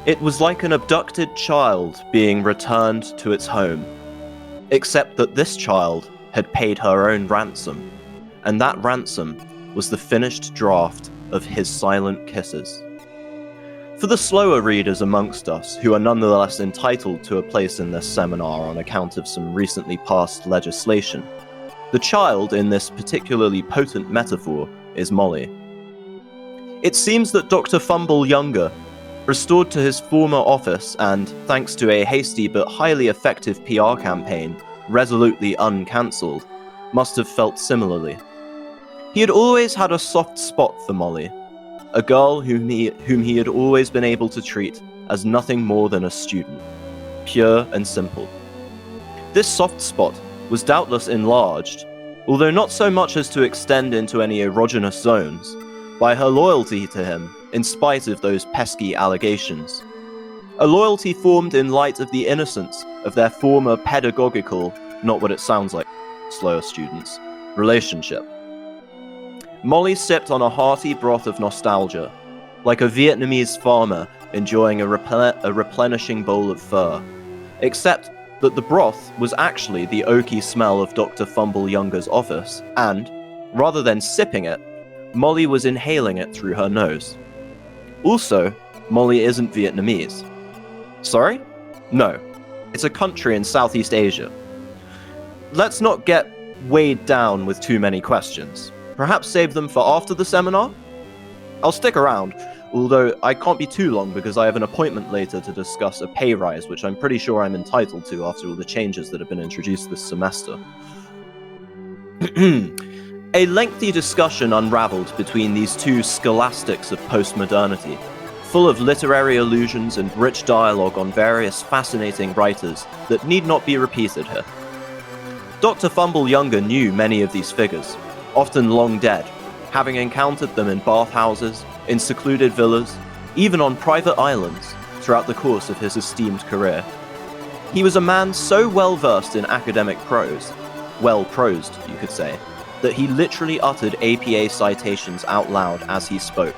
It was like an abducted child being returned to its home, except that this child had paid her own ransom, and that ransom was the finished draft of His Silent Kisses. For the slower readers amongst us, who are nonetheless entitled to a place in this seminar on account of some recently passed legislation, the child in this particularly potent metaphor is Molly. It seems that Dr. Fumble Younger, restored to his former office and, thanks to a hasty but highly effective PR campaign, resolutely uncancelled, must have felt similarly. He had always had a soft spot for Molly, a girl whom he had always been able to treat as nothing more than a student, pure and simple. This soft spot was doubtless enlarged, although not so much as to extend into any erogenous zones, by her loyalty to him in spite of those pesky allegations. A loyalty formed in light of the innocence of their former pedagogical, not what it sounds like, slower students, relationship. Molly sipped on a hearty broth of nostalgia, like a Vietnamese farmer enjoying a replenishing bowl of pho, except that the broth was actually the oaky smell of Dr. Fumble Younger's office, and, rather than sipping it, Molly was inhaling it through her nose. Also, Molly isn't Vietnamese. Sorry? No. It's a country in Southeast Asia. Let's not get weighed down with too many questions. Perhaps save them for after the seminar? I'll stick around, although I can't be too long because I have an appointment later to discuss a pay rise, which I'm pretty sure I'm entitled to after all the changes that have been introduced this semester. A lengthy discussion unraveled between these two scholastics of postmodernity, full of literary allusions and rich dialogue on various fascinating writers that need not be repeated here. Dr. Fumble Younger knew many of these figures, often long dead, having encountered them in bathhouses, in secluded villas, even on private islands, throughout the course of his esteemed career. He was a man so well-versed in academic prose, well-prosed, you could say, that he literally uttered APA citations out loud as he spoke,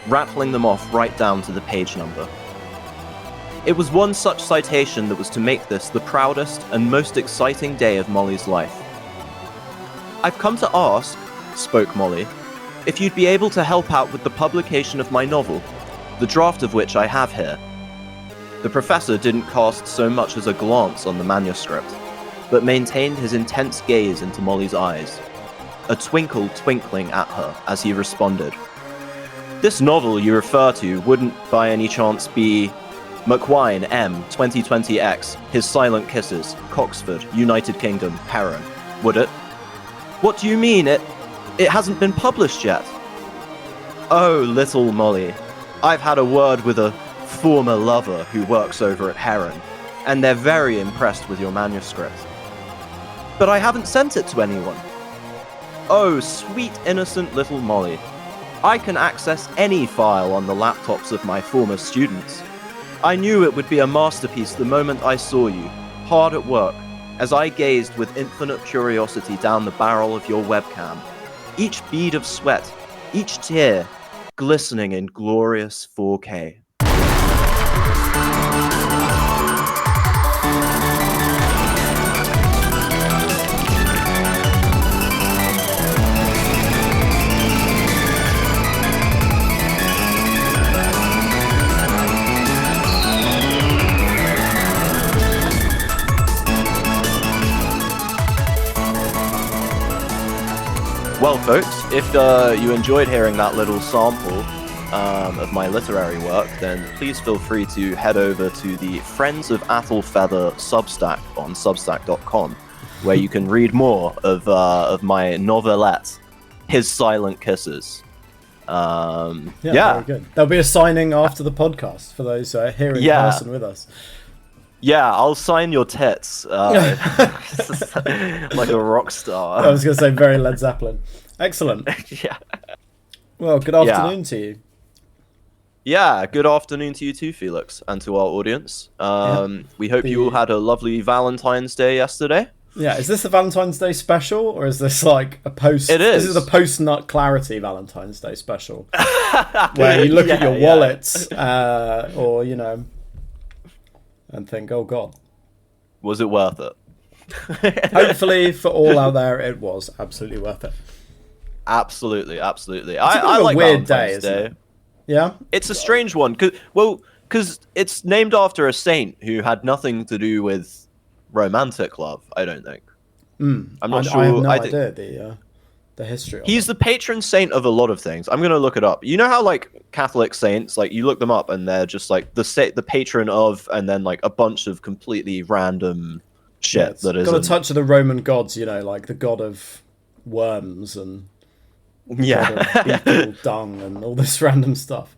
rattling them off right down to the page number. It was one such citation that was to make this the proudest and most exciting day of Molly's life. "I've come to ask," spoke Molly, "if you'd be able to help out with the publication of my novel, the draft of which I have here." The professor didn't cast so much as a glance on the manuscript, but maintained his intense gaze into Molly's eyes, a twinkle twinkling at her as he responded. "This novel you refer to wouldn't by any chance be McWine M 2020X, His Silent Kisses, Coxford, United Kingdom, Heron, would it?" "What do you mean? It hasn't been published yet." "Oh, little Molly, I've had a word with a former lover who works over at Heron, and they're very impressed with your manuscript." "But I haven't sent it to anyone." "Oh, sweet innocent little Molly. I can access any file on the laptops of my former students. I knew it would be a masterpiece the moment I saw you, hard at work, as I gazed with infinite curiosity down the barrel of your webcam, each bead of sweat, each tear, glistening in glorious 4K. Well, folks, if you enjoyed hearing that little sample of my literary work, then please feel free to head over to the Friends of Attlefeather Substack on substack.com, where you can read more of my novelette, His Silent Kisses. Yeah, very good. There'll be a signing after the podcast for those here in person with us. Yeah, I'll sign your tits. Like a rock star. I was going to say very Led Zeppelin. Excellent. Yeah. Well, good afternoon to you. Yeah, good afternoon to you too, Felix, and to our audience. We hope you all had a lovely Valentine's Day yesterday. Yeah, is this a Valentine's Day special, or is this like a post? It is. This is a post-nut clarity Valentine's Day special, where you look at your wallets, or and think, "Oh God, was it worth it?" Hopefully, for all out there, it was absolutely worth it. Absolutely. I like weird Valentine's day, Day. isn't it? Yeah, It's a strange one because it's named after a saint who had nothing to do with romantic love. I don't think. I'm not sure. I have no idea the history. He's the patron saint of a lot of things. I'm gonna look it up. You know how like Catholic saints, like you look them up and they're just like the patron of, and then like a bunch of completely random shit that is got a touch of the Roman gods. Like the god of worms and god of beetle dung and all this random stuff.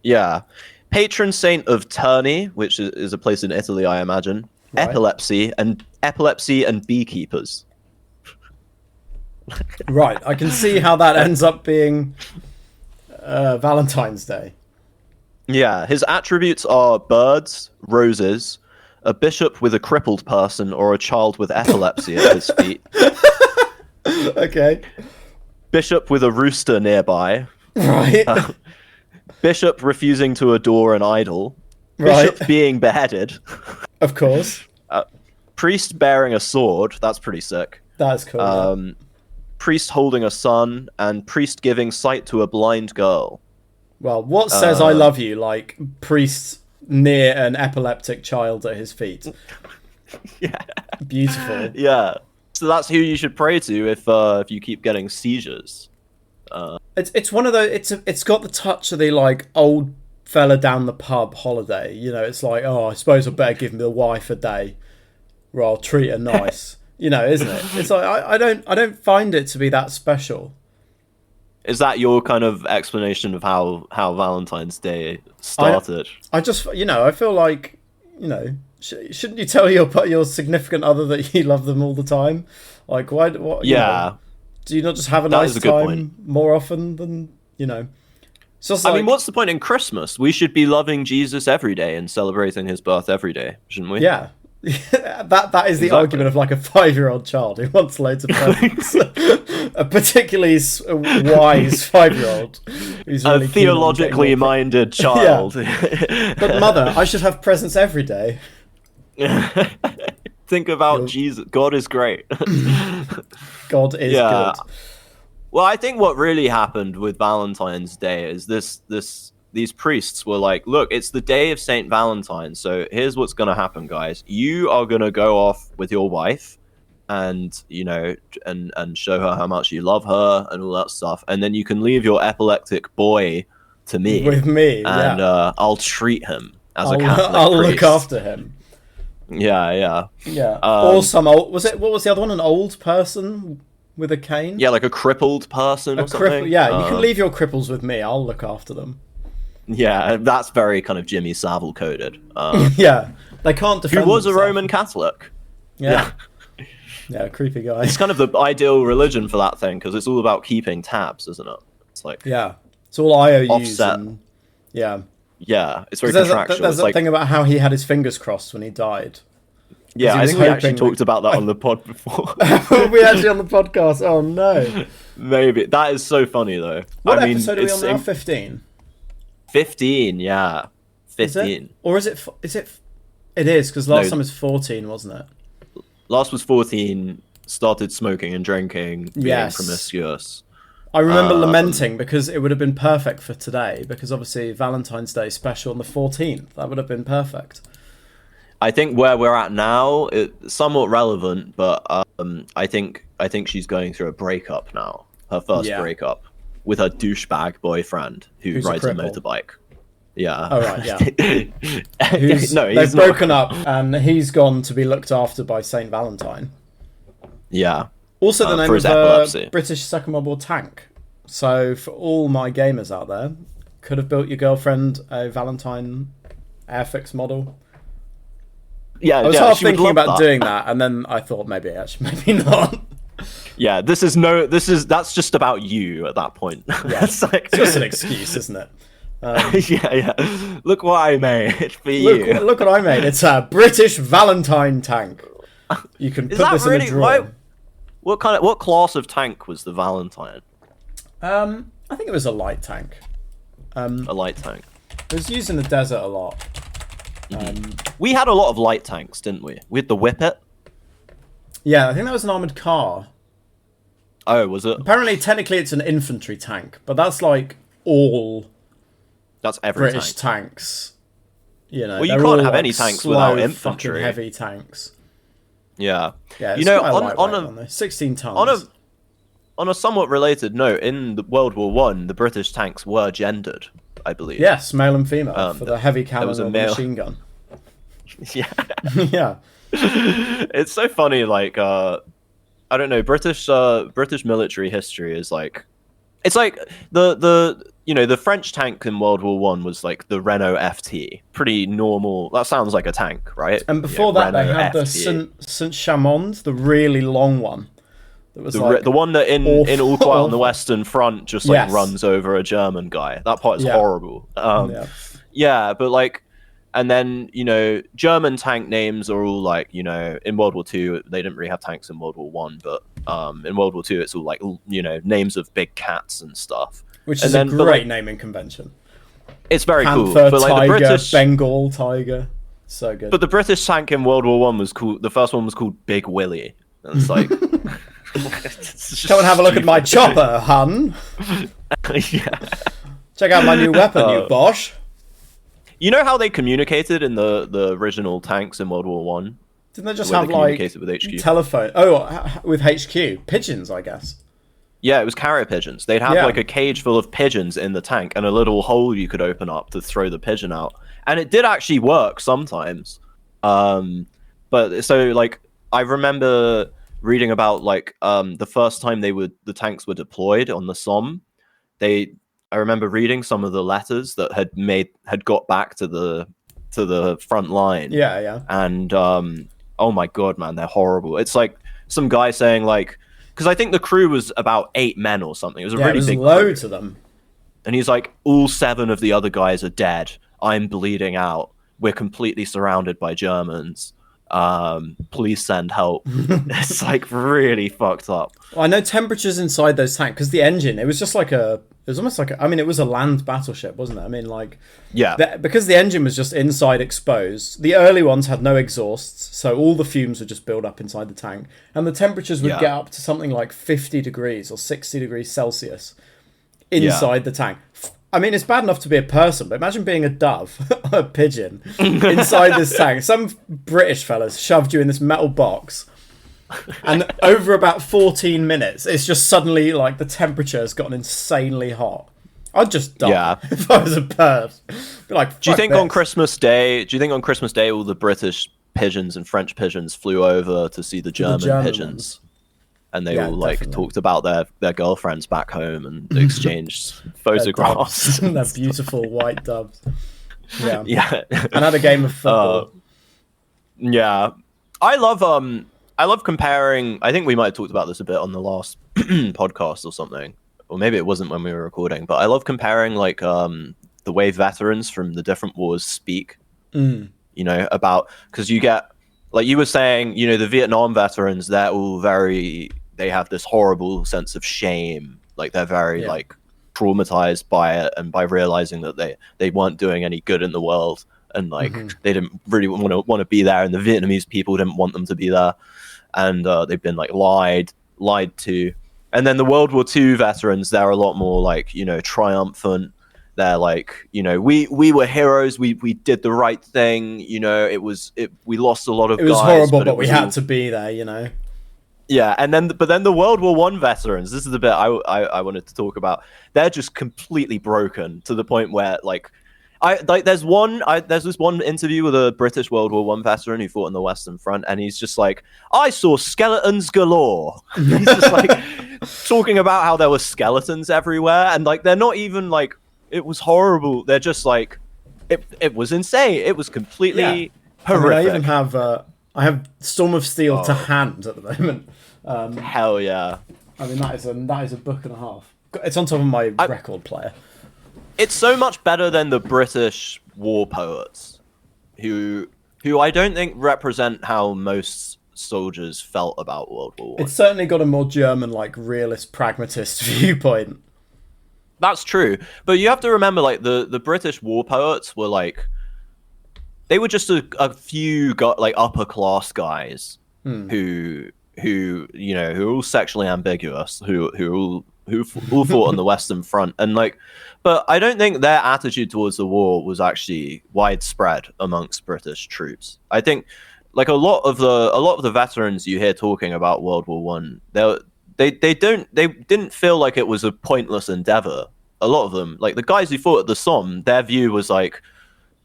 Yeah, patron saint of Terni, which is a place in Italy, I imagine. Right. Epilepsy and beekeepers. Right, I can see how that ends up being Valentine's Day. Yeah, his attributes are birds, roses, a bishop with a crippled person, or a child with epilepsy at his feet. Okay. Bishop with a rooster nearby. Right. Bishop refusing to adore an idol. Bishop being beheaded. Of course. Priest bearing a sword. That's pretty sick. That's cool. Priest holding a son, and priest giving sight to a blind girl. Well, what says I love you like priest near an epileptic child at his feet? Yeah. Beautiful. Yeah. So that's who you should pray to if you keep getting seizures. It's one of those. It's got the touch of the like old fella down the pub holiday. It's like, oh, I suppose I better give the wife a day, or I'll treat her nice. Isn't it? It's like I don't find it to be that special. Is that your kind of explanation of how Valentine's Day started? I just I feel like shouldn't you tell your significant other that you love them all the time? Like why? What? Yeah. Do you not just have a nice time more often than So I mean, what's the point in Christmas? We should be loving Jesus every day and celebrating his birth every day, shouldn't we? Yeah. that is the argument of like a 5-year-old child who wants loads of presents. A particularly wise 5-year-old who's really a theologically minded child. Yeah. But mother, I should have presents every day. Think about Jesus. God is great. God is good. Well, I think what really happened with Valentine's Day is these priests were like, look, it's the day of Saint Valentine, so here's what's going to happen, guys. You are going to go off with your wife and, and show her how much you love her and all that stuff. And then you can leave your epileptic boy to me. With me, and I'll treat him as a Catholic priest. I'll look after him. Yeah. Or some old... what was the other one? An old person with a cane? Yeah, like a crippled person or something. Yeah, you can leave your cripples with me. I'll look after them. Yeah, that's very kind of Jimmy Savile coded. Yeah, they can't defend Who was themselves. a Roman Catholic. Yeah, creepy guy. It's kind of the ideal religion for that thing, because it's all about keeping tabs, isn't it? It's like... Yeah, it's all IOUs. Offset. Yeah, it's very contractual. There's that thing about how he had his fingers crossed when he died. Yeah, I think we actually talked about that on the pod before. Were we actually on the podcast? Oh, no. Maybe. That is so funny, though. What episode are we on now? 15? 15, yeah. 15. Is it? Or is it... It is, because last time was 14, wasn't it? Last was 14, started smoking and drinking, being promiscuous. I remember lamenting because it would have been perfect for today, because obviously Valentine's Day special on the 14th. That would have been perfect. I think where we're at now, it's somewhat relevant, but I think she's going through a breakup now. Her first breakup with her douchebag boyfriend who rides a motorbike. Yeah. Oh, right, yeah. They've broken up, and he's gone to be looked after by Saint Valentine. Yeah. Also the name of a British Second World War tank. So for all my gamers out there, could have built your girlfriend a Valentine Airfix model. Yeah, I was half thinking about doing that, and then I thought maybe not. Yeah, that's just about you at that point. Yeah, it's just an excuse, isn't it? Yeah. Look what I made for you. Look what I made. It's a British Valentine tank. You can Is put that this really in a drawer. what class of tank was the Valentine? I think it was a light tank. A light tank. It was used in the desert a lot. We had a lot of light tanks, didn't we? We had the Whippet. Yeah, I think that was an armoured car. Oh, was it? Apparently, technically, it's an infantry tank, but that's like all That's every British tank. tanks. You know, Well, you they're can't all, have like, any tanks slow, without fucking infantry. heavy tanks. Yeah. Yeah, it's you know, quite a on lightweight a one, though. 16 tons. on a somewhat related note, in the World War One, the British tanks were gendered, I believe. Yes, male and female for the heavy cannon was a or the male- machine gun. Yeah. Yeah. It's so funny. Like, I don't know. British military history is like, it's like the French tank in World War One was like the Renault FT, pretty normal. That sounds like a tank, right? And before that, they had the Saint Chamond, the really long one. That was the one that in All Quiet on the Western Front just like runs over a German guy. That part is horrible. Yeah, but like, and then German tank names are all like in World War Two they didn't really have tanks in World War One, but in World War Two it's all like names of big cats and stuff. Which is a great naming convention. It's very cool. Panther, But like tiger, the British Bengal tiger, so good. But the British tank in World War One was called. The first one was called Big Willie. And it's like, come and have a look at my chopper, hun. Yeah. Check out my new weapon, you Bosch. You know how they communicated in the original tanks in World War One? Didn't they just have like with HQ? Telephone? Oh, with HQ pigeons, I guess. Yeah, it was carrier pigeons. They'd have like a cage full of pigeons in the tank and a little hole you could open up to throw the pigeon out. And it did actually work sometimes. But so like I remember reading about like the first time the tanks were deployed on the Somme. I remember reading some of the letters that had got back to the front line. Yeah. And oh my god, man, they're horrible. It's like some guy saying like, because I think the crew was about 8 men or something. It was a really big loads crew. Of them. And he's like, all 7 of the other guys are dead. I'm bleeding out. We're completely surrounded by Germans. Please send help. It's like really fucked up. Well, I know temperatures inside those tanks because the engine. It was just like it was almost like it was a land battleship, wasn't it? I mean, like, yeah, because the engine was just inside exposed. The early ones had no exhausts, so all the fumes would just build up inside the tank, and the temperatures would get up to something like 50 degrees or 60 degrees Celsius inside the tank. I mean, it's bad enough to be a person, but imagine being a dove, a pigeon, inside this tank. Some British fellas shoved you in this metal box. And over about 14 minutes, it's just suddenly like the temperature has gotten insanely hot. I'd just die if I was a bird. Be like, do you think on Christmas Day, all the British pigeons and French pigeons flew over to see the German pigeons? And they all like talked about their girlfriends back home and exchanged photographs. Their beautiful white doves. Yeah. Yeah. And had a game of football. Yeah. I love comparing. I think we might have talked about this a bit on the last podcast or something, or maybe it wasn't when we were recording. But I love comparing like the way veterans from the different wars speak. About because you get like you were saying, the Vietnam veterans. They're all they have this horrible sense of shame. Like they're very like traumatized by it and by realizing that they weren't doing any good in the world. And like they didn't really want to be there, and the Vietnamese people didn't want them to be there, and they've been like lied to. And then the World War II veterans, they're a lot more like triumphant. They're like we were heroes. We did the right thing. We lost a lot of. It was guys, horrible, but we had to be there. Yeah, and then the World War I veterans. This is the bit I wanted to talk about. They're just completely broken to the point where like. There's this one interview with a British World War I veteran who fought on the Western Front, and he's just like, I saw skeletons galore. He's just like talking about how there were skeletons everywhere, and like they're not even like it was horrible. They're just like it was insane. It was completely horrific. I even have I have Storm of Steel to hand at the moment. Hell yeah! I mean that is a book and a half. It's on top of my record player. It's so much better than the British war poets, who I don't think represent how most soldiers felt about World War One. It's certainly got a more German, like, realist, pragmatist viewpoint. That's true, but you have to remember, like, the British war poets were like, they were just a few like upper class guys who you know, who are all sexually ambiguous, who all fought on the Western Front, and like, but I don't think their attitude towards the war was actually widespread amongst British troops. I think, like, a lot of the veterans you hear talking about World War One, they didn't feel like it was a pointless endeavor. A lot of them, like the guys who fought at the Somme, their view was like,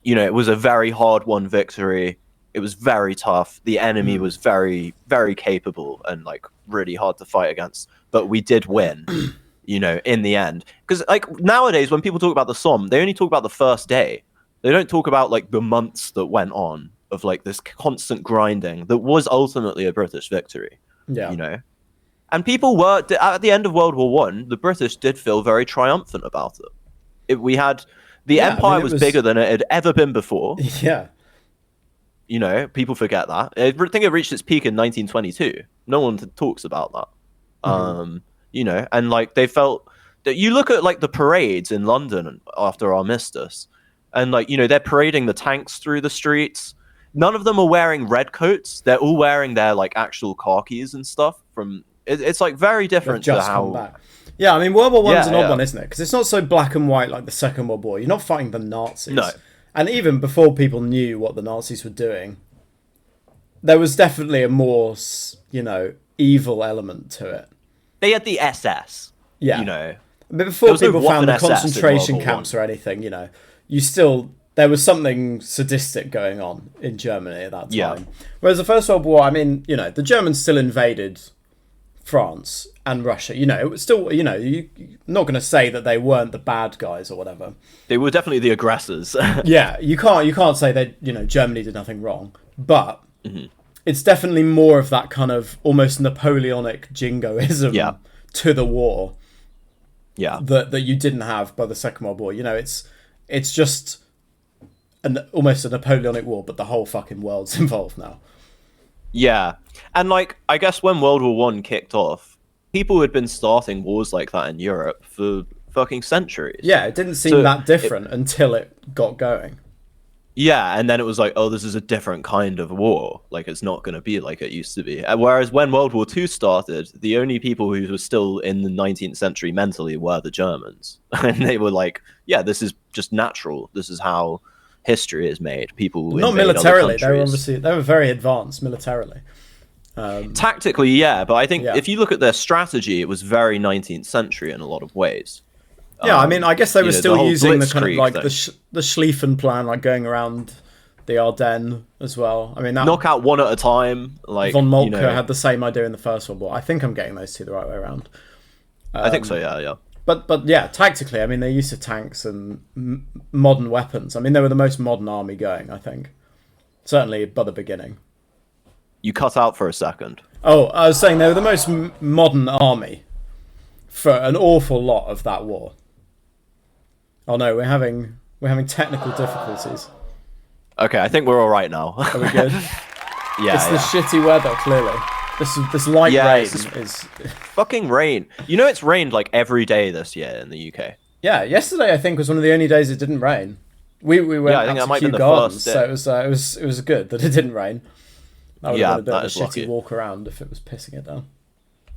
you know, it was a very hard-won victory. It was very tough. The enemy was very, very capable and like really hard to fight against. But we did win, you know, in the end. Because like nowadays, when people talk about the Somme, they only talk about the first day. They don't talk about like the months that went on of like this constant grinding that was ultimately a British victory. Yeah, you know. And people were, at the end of World War One, the British did feel very triumphant about it. We had, the empire was bigger than it had ever been before. Yeah. You know, people forget that. I think it reached its peak in 1922. No one talks about that. You know, and like they felt that, you look at like the parades in London after Armistice, and like, you know, they're parading the tanks through the streets. None of them are wearing red coats. They're all wearing their like actual khakis and stuff from... It's like very different to how. Yeah, I mean, World War One's an odd one, isn't it? Because it's not so black and white like the Second World War. You're not fighting the Nazis. No. And even before people knew what the Nazis were doing, there was definitely a more, you know, evil element to it. They had the SS. Yeah. You know. But before people found the concentration camps or anything, you know, there was something sadistic going on in Germany at that time. Yeah. Whereas the First World War, I mean, you know, the Germans still invaded France and Russia. You know, it was still, you know, you're not going to say that they weren't the bad guys or whatever. They were definitely the aggressors. Yeah, you can't say that, you know, Germany did nothing wrong, but it's definitely more of that kind of almost Napoleonic jingoism to the war. Yeah, that you didn't have by the Second World War. You know, it's just almost a Napoleonic war, but the whole fucking world's involved now. Yeah, and like, I guess when World War One kicked off, people had been starting wars like that in Europe for fucking centuries. Yeah, it didn't seem that different until it got going. Yeah, and then it was like, oh, this is a different kind of war. Like, it's not going to be like it used to be. Whereas when World War Two started, the only people who were still in the 19th century mentally were the Germans. And they were like, yeah, this is just natural. This is how history is made. People not militarily. They were very advanced militarily. Tactically, yeah, but I think if you look at their strategy, it was very 19th century in a lot of ways. Yeah, I mean, I guess they were still using the kind of like the Schlieffen plan, like going around the Ardennes as well. I mean, that knock out one at a time. Like von Moltke had the same idea in the First World War. I think I'm getting those two the right way around. I think so. Yeah. But yeah, tactically, I mean, they used to tanks and modern weapons. I mean, they were the most modern army going, I think. Certainly by the beginning. You cut out for a second. Oh, I was saying they were the most modern army for an awful lot of that war. Oh no, we're having technical difficulties. Okay, I think we're all right now. Are we good? Yeah. It's the shitty weather, clearly. This light rain is fucking rain. You know, it's rained like every day this year in the UK. Yeah, yesterday I think was one of the only days it didn't rain. We went I think out that might to be the Gardens, first so it was good that it didn't rain. That would have been a bit of a shitty lucky. walk around if it was pissing it down.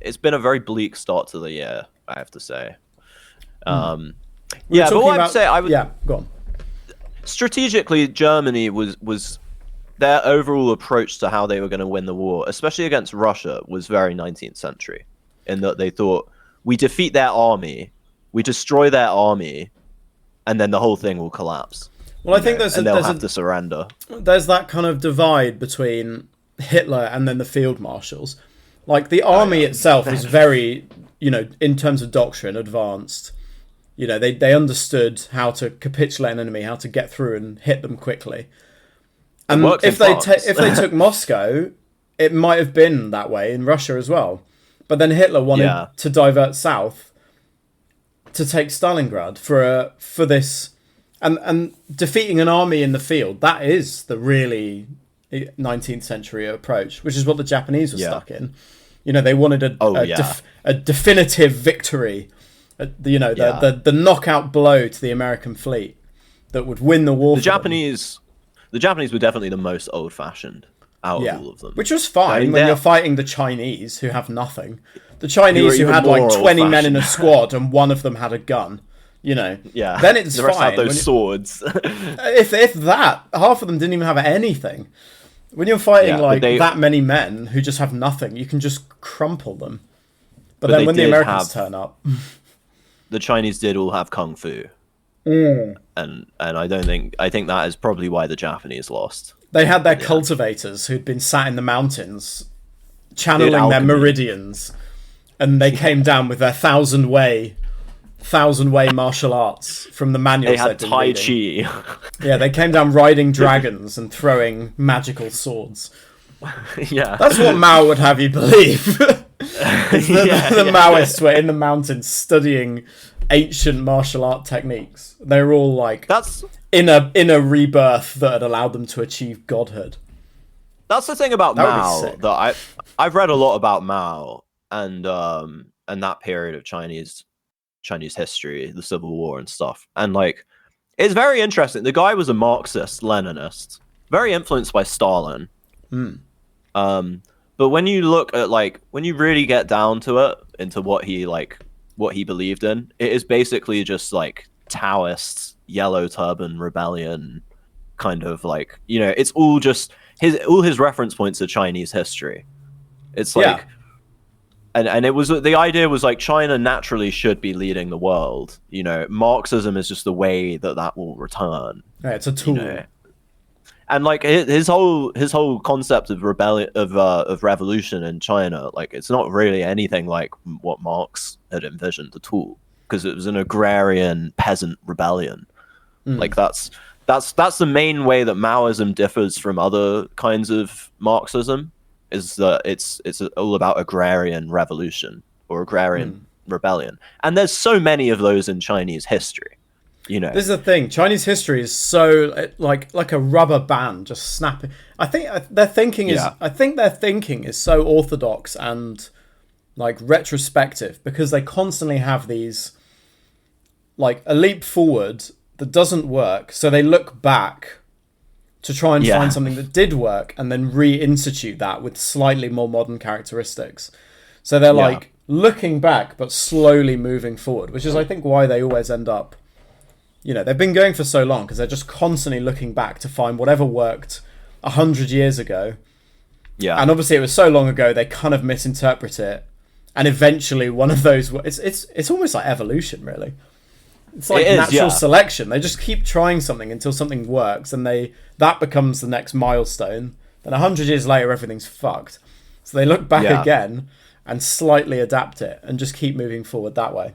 It's been a very bleak start to the year, I have to say. But go on. Strategically, Germany was their overall approach to how they were going to win the war, especially against Russia, was very 19th century, in that they thought, we defeat their army, we destroy their army, and then the whole thing will collapse. Well, I think they'll have to surrender. There's that kind of divide between Hitler and then the field marshals. Like, the army itself is very, you know, in terms of doctrine, advanced. You know, they understood how to capitulate an enemy, how to get through and hit them quickly. And if they took Moscow, it might have been that way in Russia as well. But then Hitler wanted to divert south to take Stalingrad for this, and defeating an army in the field. That is the really 19th century approach, which is what the Japanese were Yeah. stuck in. You know, they wanted a definitive victory, the knockout blow to the American fleet that would win the war. The Japanese were definitely the most old-fashioned out of all of them, which was fine. I mean, when you're fighting the Chinese, who have nothing. The Chinese who had like 20 men in a squad and one of them had a gun. You know, then it's the rest fine. have those swords. if that, half of them didn't even have anything. When you're fighting that many men who just have nothing, you can just crumple them. But then when the Americans turn up, the Chinese did all have kung fu, and I think that is probably why the Japanese lost. They had their cultivators who'd been sat in the mountains, channeling their meridians, and they came down with their thousand way martial arts from the manuals. They had Tai Chi. Yeah, they came down riding dragons and throwing magical swords. Yeah, that's what Mao would have you believe. The Maoists were in the mountains studying ancient martial art techniques. They were all like in a rebirth that had allowed them to achieve godhood. That's the thing about Mao that I've read a lot about Mao and that period of Chinese history, the Civil War and stuff. And like, it's very interesting. The guy was a Marxist, Leninist, very influenced by Stalin. But when you look at when you really get down to it, into what he believed in, it is basically just like Taoist yellow turban rebellion kind of it's all just his reference points are Chinese history. It's like and it was the idea was like China naturally should be leading the world. You know, Marxism is just the way that will return. Yeah, it's a tool. You know? And like his whole concept of rebellion of revolution in China, like it's not really anything like what Marx had envisioned at all, because it was an agrarian peasant rebellion. Like that's the main way that Maoism differs from other kinds of Marxism, is that it's all about agrarian revolution or agrarian rebellion. And there's so many of those in Chinese history. You know, this is the thing. Chinese history is so like a rubber band, just snapping. I think their thinking is so orthodox and like retrospective, because they constantly have these like a leap forward that doesn't work, so they look back to try and find something that did work and then reinstitute that with slightly more modern characteristics. So they're like looking back but slowly moving forward, which is I think why they always end up. You know, they've been going for so long because they're just constantly looking back to find whatever worked 100 years ago. Yeah. And obviously it was so long ago, they kind of misinterpret it. And eventually one of those... It's almost like evolution, really. It's like natural selection. They just keep trying something until something works, and that becomes the next milestone. Then 100 years later, everything's fucked. So they look back again and slightly adapt it and just keep moving forward that way.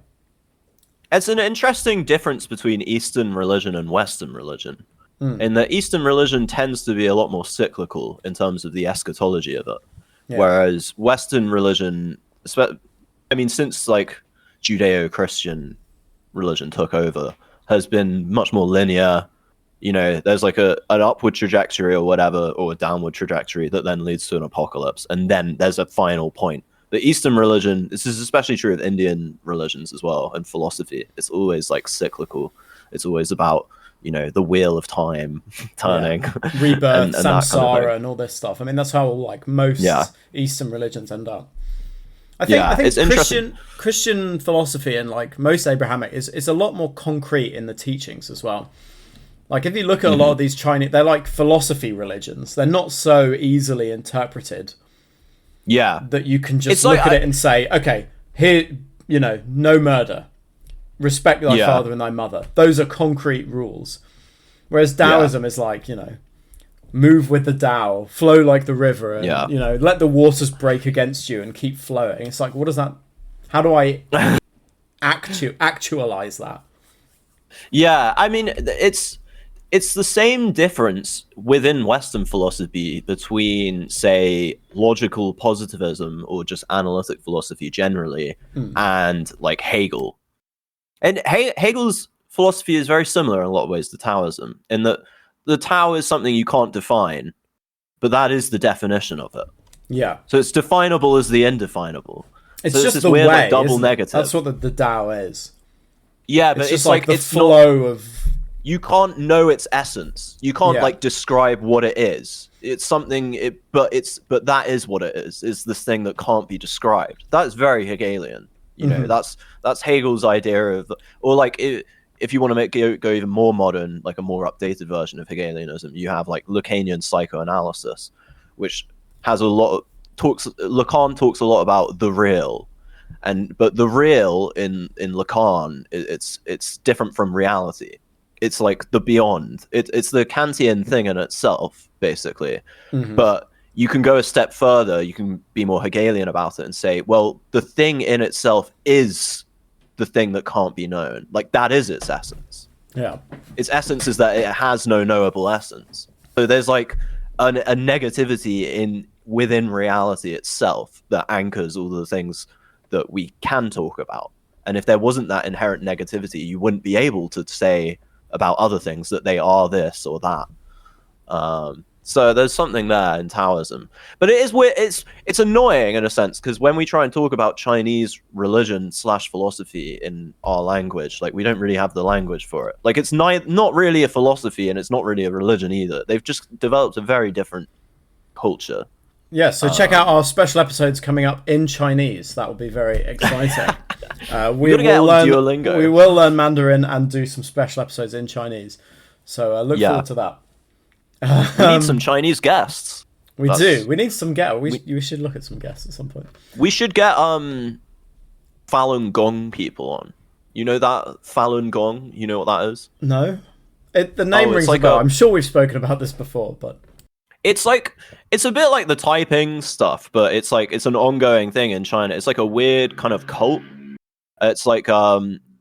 It's an interesting difference between Eastern religion and Western religion. In that Eastern religion tends to be a lot more cyclical in terms of the eschatology of it. Yeah. Whereas Western religion, since like Judeo-Christian religion took over, has been much more linear. You know, there's like an upward trajectory or whatever, or a downward trajectory that then leads to an apocalypse. And then there's a final point. The Eastern religion, this is especially true of Indian religions as well, and philosophy, it's always like cyclical. It's always about, you know, the wheel of time turning. Rebirth, and samsara, and all this stuff. I mean, that's how like most Eastern religions end up. I think Christian philosophy and like most Abrahamic is a lot more concrete in the teachings as well. Like if you look at a lot of these Chinese, they're like philosophy religions. They're not so easily interpreted. Yeah, that you can just look at it and say, okay, here, you know, no murder, respect thy father and thy mother. Those are concrete rules. Whereas Taoism is like, you know, move with the Tao, flow like the river, and you know, let the waters break against you and keep flowing. It's like, what does that? How do I actualize that? Yeah, I mean, it's the same difference within Western philosophy between, say, logical positivism or just analytic philosophy generally, and like Hegel. And Hegel's philosophy is very similar in a lot of ways to Taoism, in that the Tao is something you can't define. but that is the definition of it. Yeah. So it's definable as the indefinable. It's so just this the weird, way. like, double negative. That's what the Tao is. Yeah, but it's like the it's flow of. You can't know its essence. You can't like describe what it is. It's something. But that is what it is. Is this thing that can't be described. That is very Hegelian. You know, that's Hegel's idea of, or like if you want to go even more modern, like a more updated version of Hegelianism, you have like Lacanian psychoanalysis, which has a lot of Lacan talks a lot about the real. But the real in Lacan, it's different from reality. It's like the beyond. It's the Kantian thing in itself, basically. But you can go a step further. You can be more Hegelian about it and say, well, the thing in itself is the thing that can't be known. Like, that is its essence. Yeah. Its essence is that it has no knowable essence. So there's like a negativity within reality itself that anchors all the things that we can talk about. And if there wasn't that inherent negativity, you wouldn't be able to say about other things that they are this or that. So there's something there in Taoism, but it is weird. It's annoying in a sense, because when we try and talk about Chinese religion / philosophy in our language, like, we don't really have the language for it. Like, it's not really a philosophy, and it's not really a religion either. They've just developed a very different culture. Yeah, so check out our special episodes coming up in Chinese. That will be very exciting. We will learn Mandarin and do some special episodes in Chinese. So look forward to that. We need some Chinese guests. We do. We need some guests. We should look at some guests at some point. We should get Falun Gong people on. You know that Falun Gong? You know what that is? No. The name rings a bell. I'm sure we've spoken about this before, but... It's a bit like the Taiping stuff, but it's an ongoing thing in China. It's like a weird kind of cult. It's like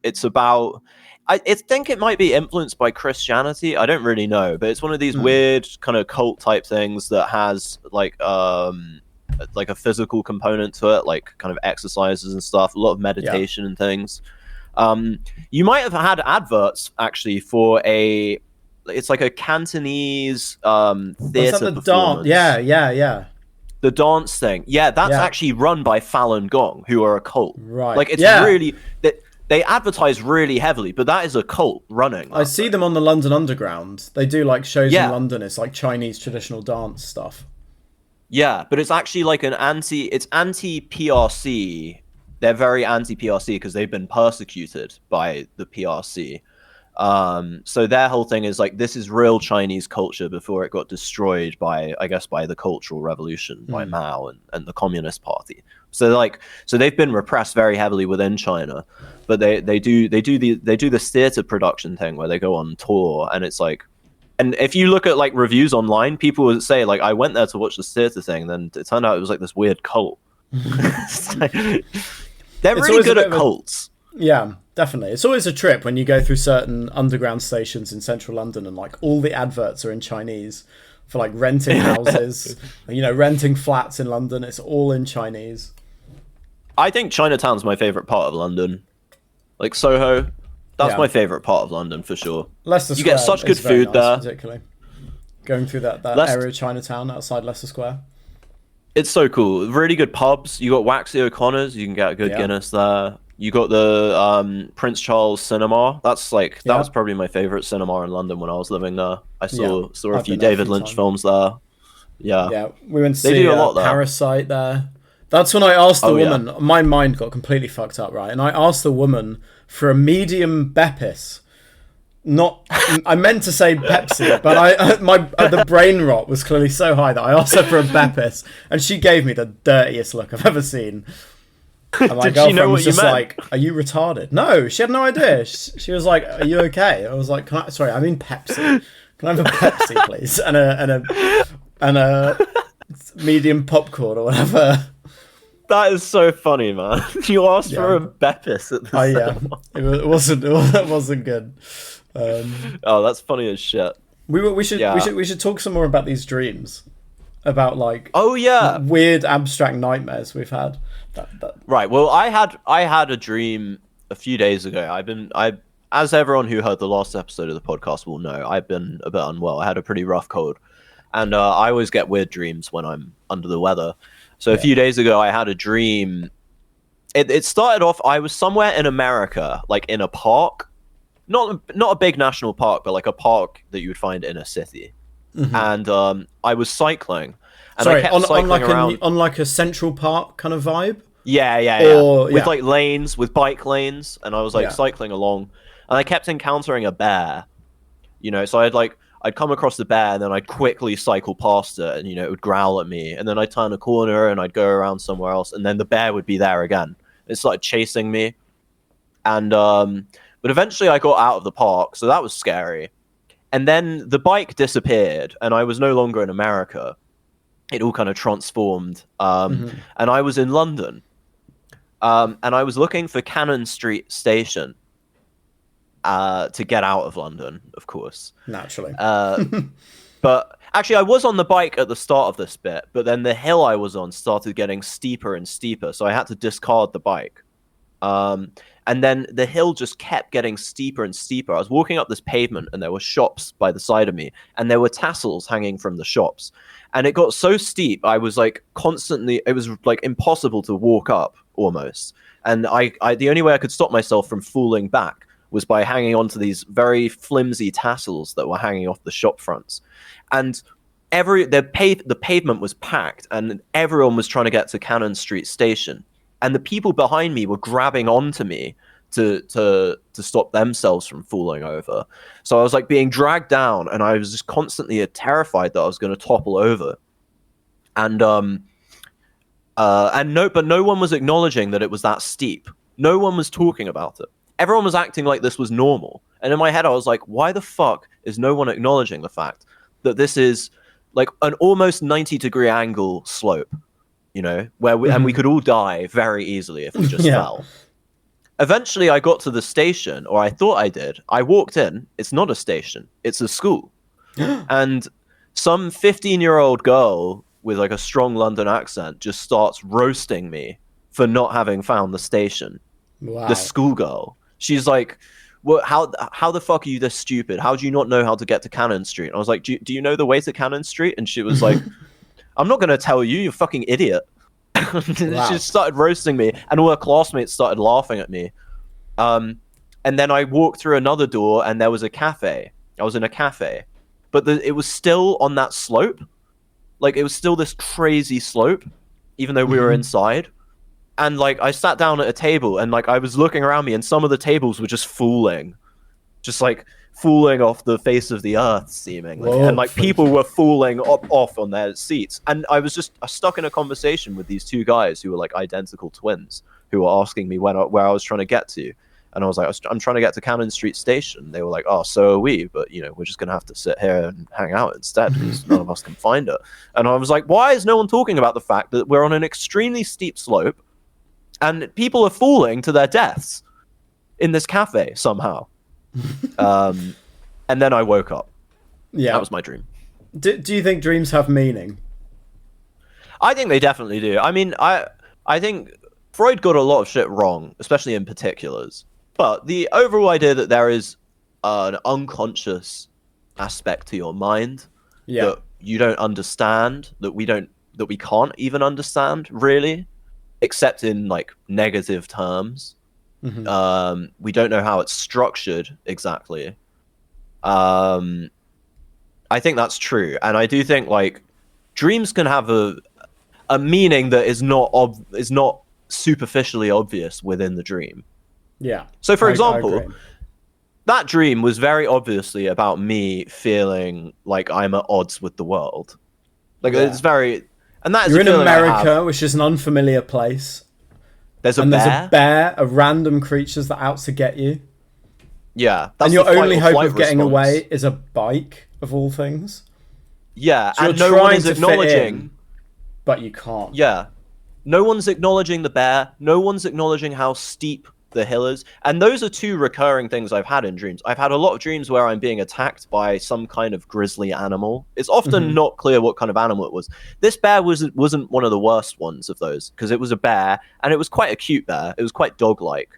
it's about, I think it might be influenced by Christianity. I don't really know, but it's one of these weird kind of cult type things that has like a physical component to it, like kind of exercises and stuff, a lot of meditation and things. You might have had adverts actually for it's like a Cantonese theatre performance. Yeah. The dance thing. Yeah, that's actually run by Falun Gong, who are a cult. Right. Like, it's really... They advertise really heavily, but that is a cult running. I see them on the London Underground. They do like shows in London. It's like Chinese traditional dance stuff. Yeah, but it's actually like it's anti-PRC. They're very anti-PRC because they've been persecuted by the PRC. So their whole thing is like, this is real Chinese culture before it got destroyed by the Cultural Revolution, by Mao and the Communist Party. So they've been repressed very heavily within China, but they do this theater production thing where they go on tour, and it's like, and if you look at like reviews online, people would say like, I went there to watch this theater thing, then it turned out it was like this weird cult. They're really good at cults. Yeah, definitely. It's always a trip when you go through certain underground stations in central London and like all the adverts are in Chinese for like renting houses, renting flats in London. It's all in Chinese. I think Chinatown's my favourite part of London. Like Soho, that's my favourite part of London for sure. Leicester Square, you get such good food there. Particularly going through that area of Chinatown outside Leicester Square. It's so cool. Really good pubs. You got Waxy O'Connor's. You can get a good Guinness there. You got the Prince Charles Cinema. That was probably my favourite cinema in London when I was living there. I saw a few David Lynch films there. Yeah, we went to see Parasite there. That's when I asked the woman. Yeah. My mind got completely fucked up, right? And I asked the woman for a medium Beppis. I meant to say Pepsi, but the brain rot was clearly so high that I asked her for a Beppis, and she gave me the dirtiest look I've ever seen. And my girlfriend was just like, "Are you retarded?" No, she had no idea. She was like, "Are you okay?" I was like, "Sorry, I mean Pepsi. Can I have a Pepsi, please, and a medium popcorn or whatever." That is so funny, man. You asked for a Beppis at the cinema. It wasn't good. That's funny as shit. We should talk some more about these dreams, about like weird abstract nightmares we've had. Right. Well, I had a dream a few days ago. As everyone who heard the last episode of the podcast will know, I've been a bit unwell. I had a pretty rough cold, And I always get weird dreams when I'm under the weather. So a few days ago, I had a dream. It started off, I was somewhere in America, like in a park. Not a big national park, but like a park that you would find in a city. And I was cycling. And I kept cycling around. On like a Central Park kind of vibe? Yeah. With like lanes, with bike lanes. And I was like cycling along. And I kept encountering a bear. You know, so I'd come across the bear and then I'd quickly cycle past it and, you know, it would growl at me. And then I'd turn a corner and I'd go around somewhere else. And then the bear would be there again. It started chasing me. And, but eventually I got out of the park. So that was scary. And then the bike disappeared and I was no longer in America. It all kind of transformed. And I was in London. And I was looking for Cannon Street Station. To get out of London, of course. Naturally. But actually, I was on the bike at the start of this bit, but then the hill I was on started getting steeper and steeper, so I had to discard the bike. And then the hill just kept getting steeper and steeper. I was walking up this pavement, and there were shops by the side of me, and there were tassels hanging from the shops. And it got so steep, I was like constantly, it was like impossible to walk up, almost. And I the only way I could stop myself from falling back was by hanging onto these very flimsy tassels that were hanging off the shop fronts. And the pavement was packed and everyone was trying to get to Cannon Street Station. And the people behind me were grabbing onto me to stop themselves from falling over. So I was like being dragged down and I was just constantly terrified that I was going to topple over. And no one was acknowledging that it was that steep. No one was talking about it. Everyone was acting like this was normal. And in my head, I was like, why the fuck is no one acknowledging the fact that this is like an almost 90-degree angle slope, you know, where and we could all die very easily if we just fell. Eventually, I got to the station, or I thought I did. I walked in. It's not a station. It's a school. And some 15-year-old girl with like a strong London accent just starts roasting me for not having found the station. Wow. The schoolgirl. She's like, "Well, how the fuck are you this stupid? How do you not know how to get to Cannon Street?" And I was like, do you know the way to Cannon Street? And she was like, "I'm not going to tell you, you fucking idiot." Wow. She started roasting me, and all her classmates started laughing at me. And then I walked through another door, and there was a cafe. I was in a cafe, but it was still on that slope. Like, it was still this crazy slope, even though we were inside. And, like, I sat down at a table, and, like, I was looking around me, and some of the tables were just falling. Just, like, falling off the face of the earth, seemingly. Whoa. And, like, people were falling off on their seats. And I was just stuck in a conversation with these two guys who were, like, identical twins, who were asking me where I was trying to get to. And I was like, I'm trying to get to Cannon Street Station. They were like, oh, so are we. But, you know, we're just going to have to sit here and hang out instead because none of us can find it. And I was like, why is no one talking about the fact that we're on an extremely steep slope and people are falling to their deaths in this cafe somehow? And then I woke up. Yeah. That was my dream. Do you think dreams have meaning? I think they definitely do. I mean, I think Freud got a lot of shit wrong, especially in particulars. But the overall idea that there is an unconscious aspect to your mind that you don't understand, that we can't even understand, really, except in like negative terms. We don't know how it's structured exactly. I think that's true, and I do think like dreams can have a meaning that is not superficially obvious within the dream. Yeah. So, for example, that dream was very obviously about me feeling like I'm at odds with the world. Like it's very, and that is you're in America, which is an unfamiliar place. There's a bear, a random creature's that out to get you. Yeah, and your only hope of getting away is a bike, of all things. Yeah, so and no one is acknowledging, but you can't. Yeah, no one's acknowledging the bear. No one's acknowledging how steep the hill is. And those are two recurring things I've had in dreams. I've had a lot of dreams where I'm being attacked by some kind of grisly animal. It's often not clear what kind of animal it was. This bear wasn't one of the worst ones of those, because it was a bear, and it was quite a cute bear. It was quite dog-like.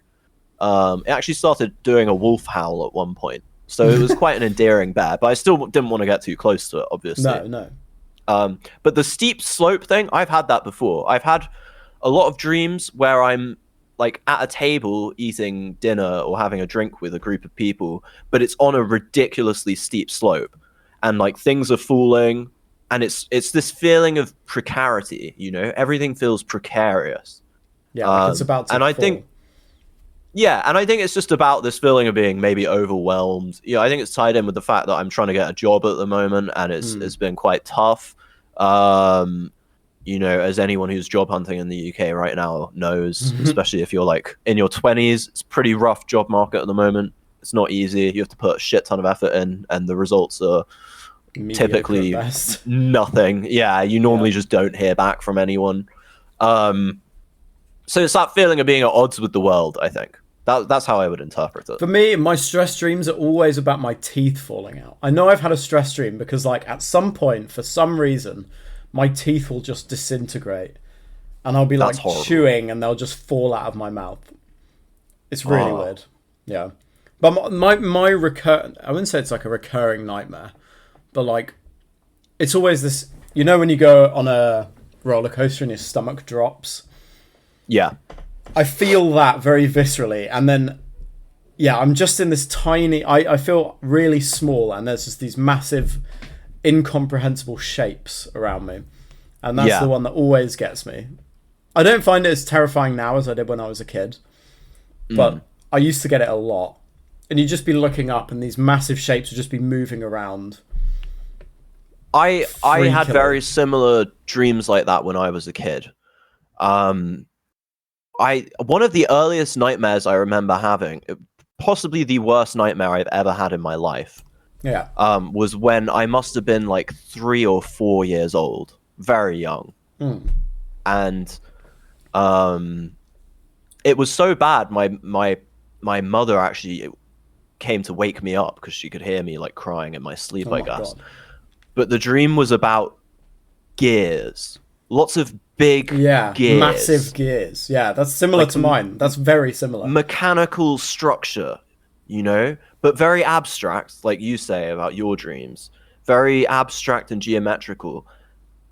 It actually started doing a wolf howl at one point. So it was quite an endearing bear, but I still didn't want to get too close to it, obviously. No. But the steep slope thing, I've had that before. I've had a lot of dreams where I'm like at a table eating dinner or having a drink with a group of people, but it's on a ridiculously steep slope, and like things are falling, and it's this feeling of precarity. You know, everything feels precarious. Yeah, like it's about to and I fall. think Yeah, and I think it's just about this feeling of being maybe overwhelmed. Yeah, I think it's tied in with the fact that I'm trying to get a job at the moment, and it's been quite tough. You know, as anyone who's job hunting in the UK right now knows, especially if you're like in your 20s, it's a pretty rough job market at the moment. It's not easy. You have to put a shit ton of effort in, and the results are Mediocre typically at best. nothing. Yeah, you normally just don't hear back from anyone. So it's that feeling of being at odds with the world, I think. That's how I would interpret it. For me, my stress dreams are always about my teeth falling out. I know I've had a stress dream because, like, at some point, for some reason, my teeth will just disintegrate. And I'll be, like, chewing and they'll just fall out of my mouth. It's really weird. Yeah. But my I wouldn't say it's like a recurring nightmare. But, like, it's always this... You know when you go on a roller coaster and your stomach drops? Yeah. I feel that very viscerally, and then I'm just in this tiny I feel really small, and there's just these massive incomprehensible shapes around me, and that's the one that always gets me. I don't find it as terrifying now as I did when I was a kid, but I used to get it a lot, and you'd just be looking up and these massive shapes would just be moving around. I had very similar dreams like that when I was a kid. One of the earliest nightmares I remember having, possibly the worst nightmare I've ever had in my life, was when I must have been like 3 or 4 years old, very young, and it was so bad. My mother actually came to wake me up because she could hear me like crying in my sleep, I guess. God. But the dream was about gears, lots of big gears. Massive gears. Yeah, that's similar to mine. That's very similar. Mechanical structure, you know, but very abstract, like you say about your dreams. Very abstract and geometrical.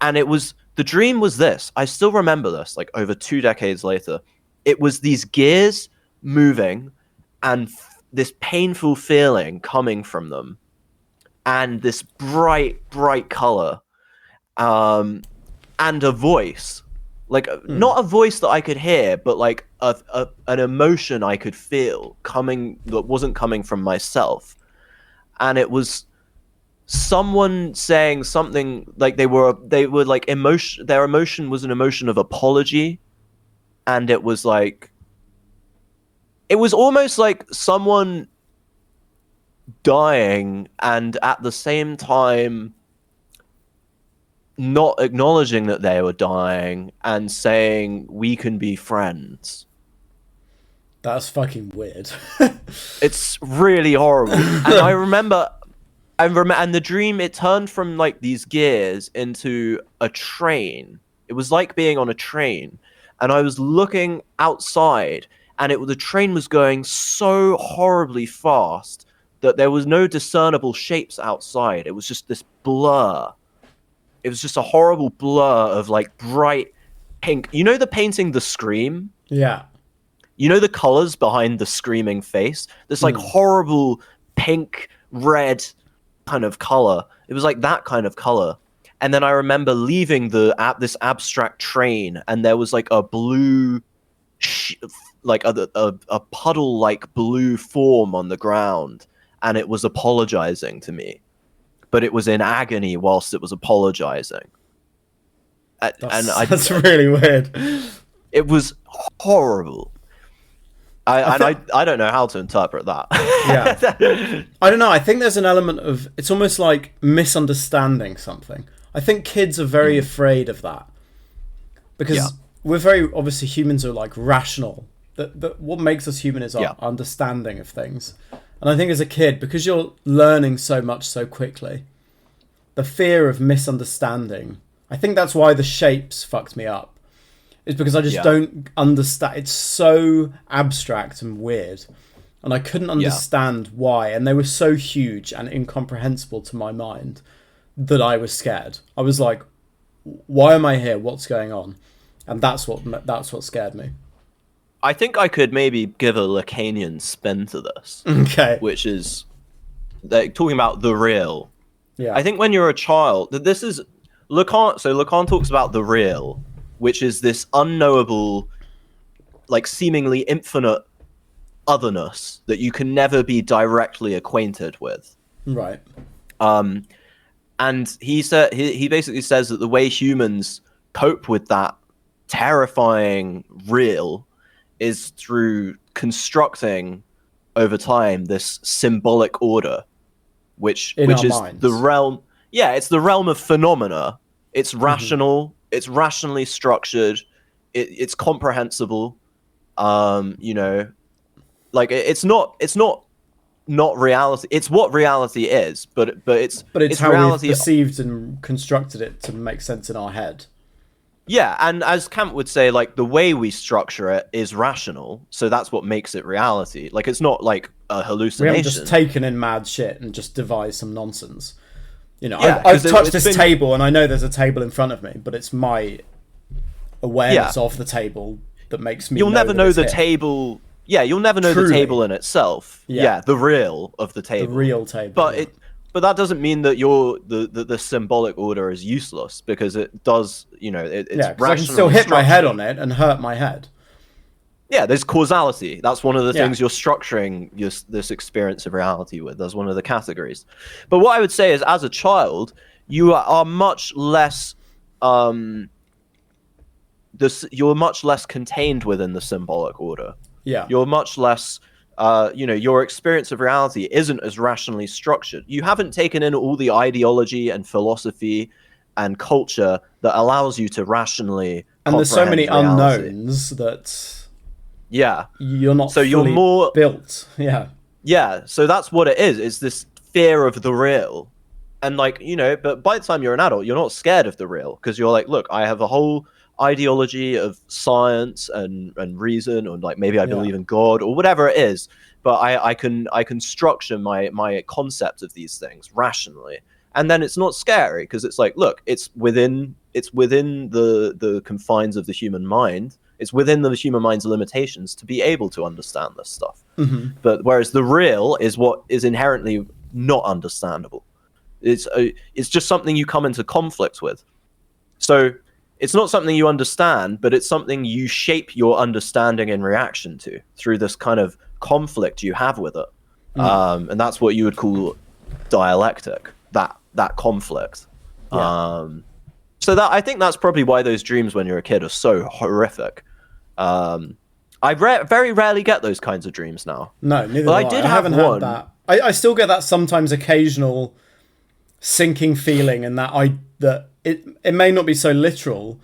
And the dream was this. I still remember this, like over 2 decades later. It was these gears moving and this painful feeling coming from them. And this bright color. And a voice, like not a voice that I could hear, but like an emotion I could feel coming that wasn't coming from myself, and it was someone saying something like they were like emotion. Their emotion was an emotion of apology, and it was almost like someone dying, and at the same time not acknowledging that they were dying and saying we can be friends. That's fucking weird. It's really horrible. And I remember and the dream, it turned from like these gears into a train. It was like being on a train, and I was looking outside, and the train was going so horribly fast that there was no discernible shapes outside. It was just this blur. It was just a horrible blur of like bright pink. You know the painting The Scream? Yeah. You know the colors behind the screaming face? This like horrible pink, red kind of color. It was like that kind of color. And then I remember leaving this abstract train, and there was like a blue, like a puddle like blue form on the ground, and it was apologizing to me. But it was in agony whilst it was apologizing. That's really weird. It was horrible. I don't know how to interpret that. Yeah. I don't know. I think there's an element of... It's almost like misunderstanding something. I think kids are very afraid of that. Because we're very... Obviously, humans are like rational. That what makes us human is our understanding of things. And I think as a kid, because you're learning so much so quickly, the fear of misunderstanding, I think that's why the shapes fucked me up. Is because I just don't understand. It's so abstract and weird. And I couldn't understand why. And they were so huge and incomprehensible to my mind that I was scared. I was like, why am I here? What's going on? And that's what scared me. I think I could maybe give a Lacanian spin to this, Okay. which is like talking about the real. Yeah. I think when you're a child, this is Lacan. So Lacan talks about the real, which is this unknowable, like seemingly infinite otherness that you can never be directly acquainted with. Right. And he basically says that the way humans cope with that terrifying real is through constructing over time this symbolic order, which is minds. the realm. Yeah, it's the realm of phenomena. It's rational. It's rationally structured. It's comprehensible. Like it's not reality. It's what reality is, but it's how reality. we've perceived and constructed it to make sense in our head. Yeah, and as Kant would say, like the way we structure it is rational, so that's what makes it reality. Like it's not like a hallucination. We haven't just taken in mad shit and just devised some nonsense. Yeah, I've touched this table and I know there's a table in front of me, but it's my awareness of the table that makes me. You'll never know the here. Table. Yeah, you'll never know the table in itself. Yeah, the real of the table. The real table. But that doesn't mean that the symbolic order is useless, because it does, it's rational. I can still hit my head on it and hurt my head. Yeah, there's causality. That's one of the things you're structuring this experience of reality with. That's one of the categories. But what I would say is, as a child, you are much less you're much less contained within the symbolic order. Yeah. You're much less your experience of reality isn't as rationally structured. You haven't taken in all the ideology and philosophy and culture that allows you to rationally and there's so many reality. Unknowns that you're not so you're more built. So that's what it is. It's this fear of the real. And but by the time you're an adult, you're not scared of the real, because you're like, look, I have a whole ideology of science and reason, or like maybe I believe in God or whatever it is, but I can structure my concept of these things rationally, and then it's not scary, because it's like, look, it's within the confines of the human mind. It's within the human mind's limitations to be able to understand this stuff. But whereas the real is what is inherently not understandable. It's just something you come into conflict with. So it's not something you understand, but it's something you shape your understanding in reaction to through this kind of conflict you have with it. And that's what you would call dialectic, that conflict. So that, I think that's probably why those dreams when you're a kid are so horrific. I very rarely get those kinds of dreams now. No, neither. But I haven't had that. I still get that sometimes, occasional sinking feeling, and that it may not be so literal,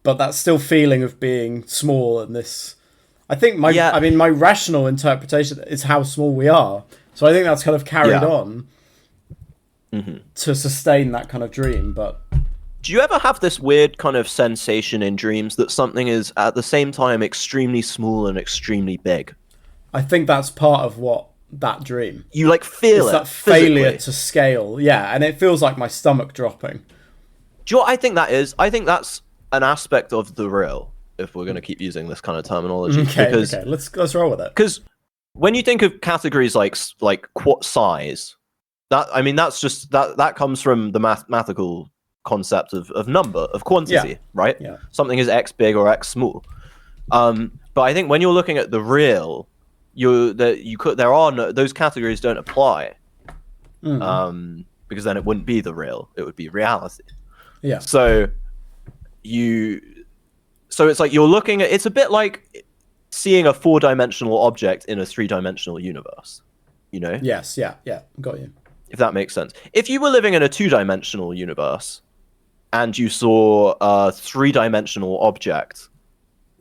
but that still feeling of being small. And this, I think my rational interpretation is how small we are. So I think that's kind of carried on to sustain that kind of dream. But do you ever have this weird kind of sensation in dreams that something is at the same time extremely small and extremely big? I think that's part of what that dream. You like feel it's it. That failure to scale, and it feels like my stomach dropping. Do you know what I think that is? I think that's an aspect of the real, if we're going to keep using this kind of terminology. Okay, let's roll with it. Because when you think of categories like size, that's just that comes from the mathematical concept of number, of quantity, right? Yeah. Something is X big or X small. But I think when you're looking at the real, those categories don't apply. Because then it wouldn't be the real, it would be reality. Yeah. So it's like you're looking at, it's a bit like seeing a 4-dimensional object in a 3-dimensional universe, Yes, yeah, got you. If that makes sense. If you were living in a 2-dimensional universe and you saw a 3-dimensional object,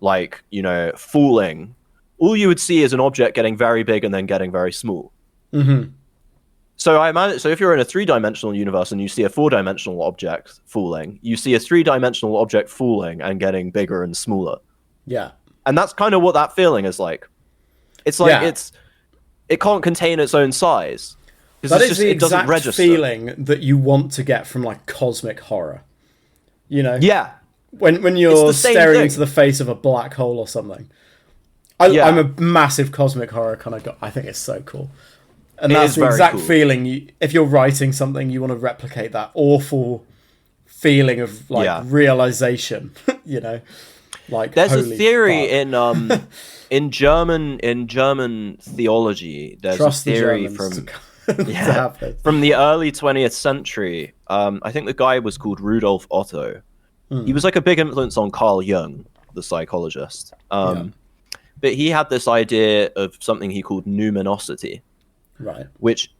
like, falling, all you would see is an object getting very big and then getting very small. So if you're in a 3-dimensional universe and you see a 4-dimensional object falling, you see a 3-dimensional object falling and getting bigger and smaller. Yeah. And that's kind of what that feeling is like. It's like it can't contain its own size. That is the it doesn't exact register. feeling that you want to get from like cosmic horror. You know? Yeah. When you're the same staring thing. into the face of a black hole or something. Yeah. I'm a massive cosmic horror kind of guy. I think it's so cool. And It that's is the very exact cool. feeling, if you're writing something, you want to replicate that awful feeling of like realization, you know? Like, There's a holy theory fuck. in German theology. There's Trust a theory the from Germans to have this. from the early 20th century. I think the guy was called Rudolf Otto. He was like a big influence on Carl Jung, the psychologist. But he had this idea of something he called numinosity, Right. which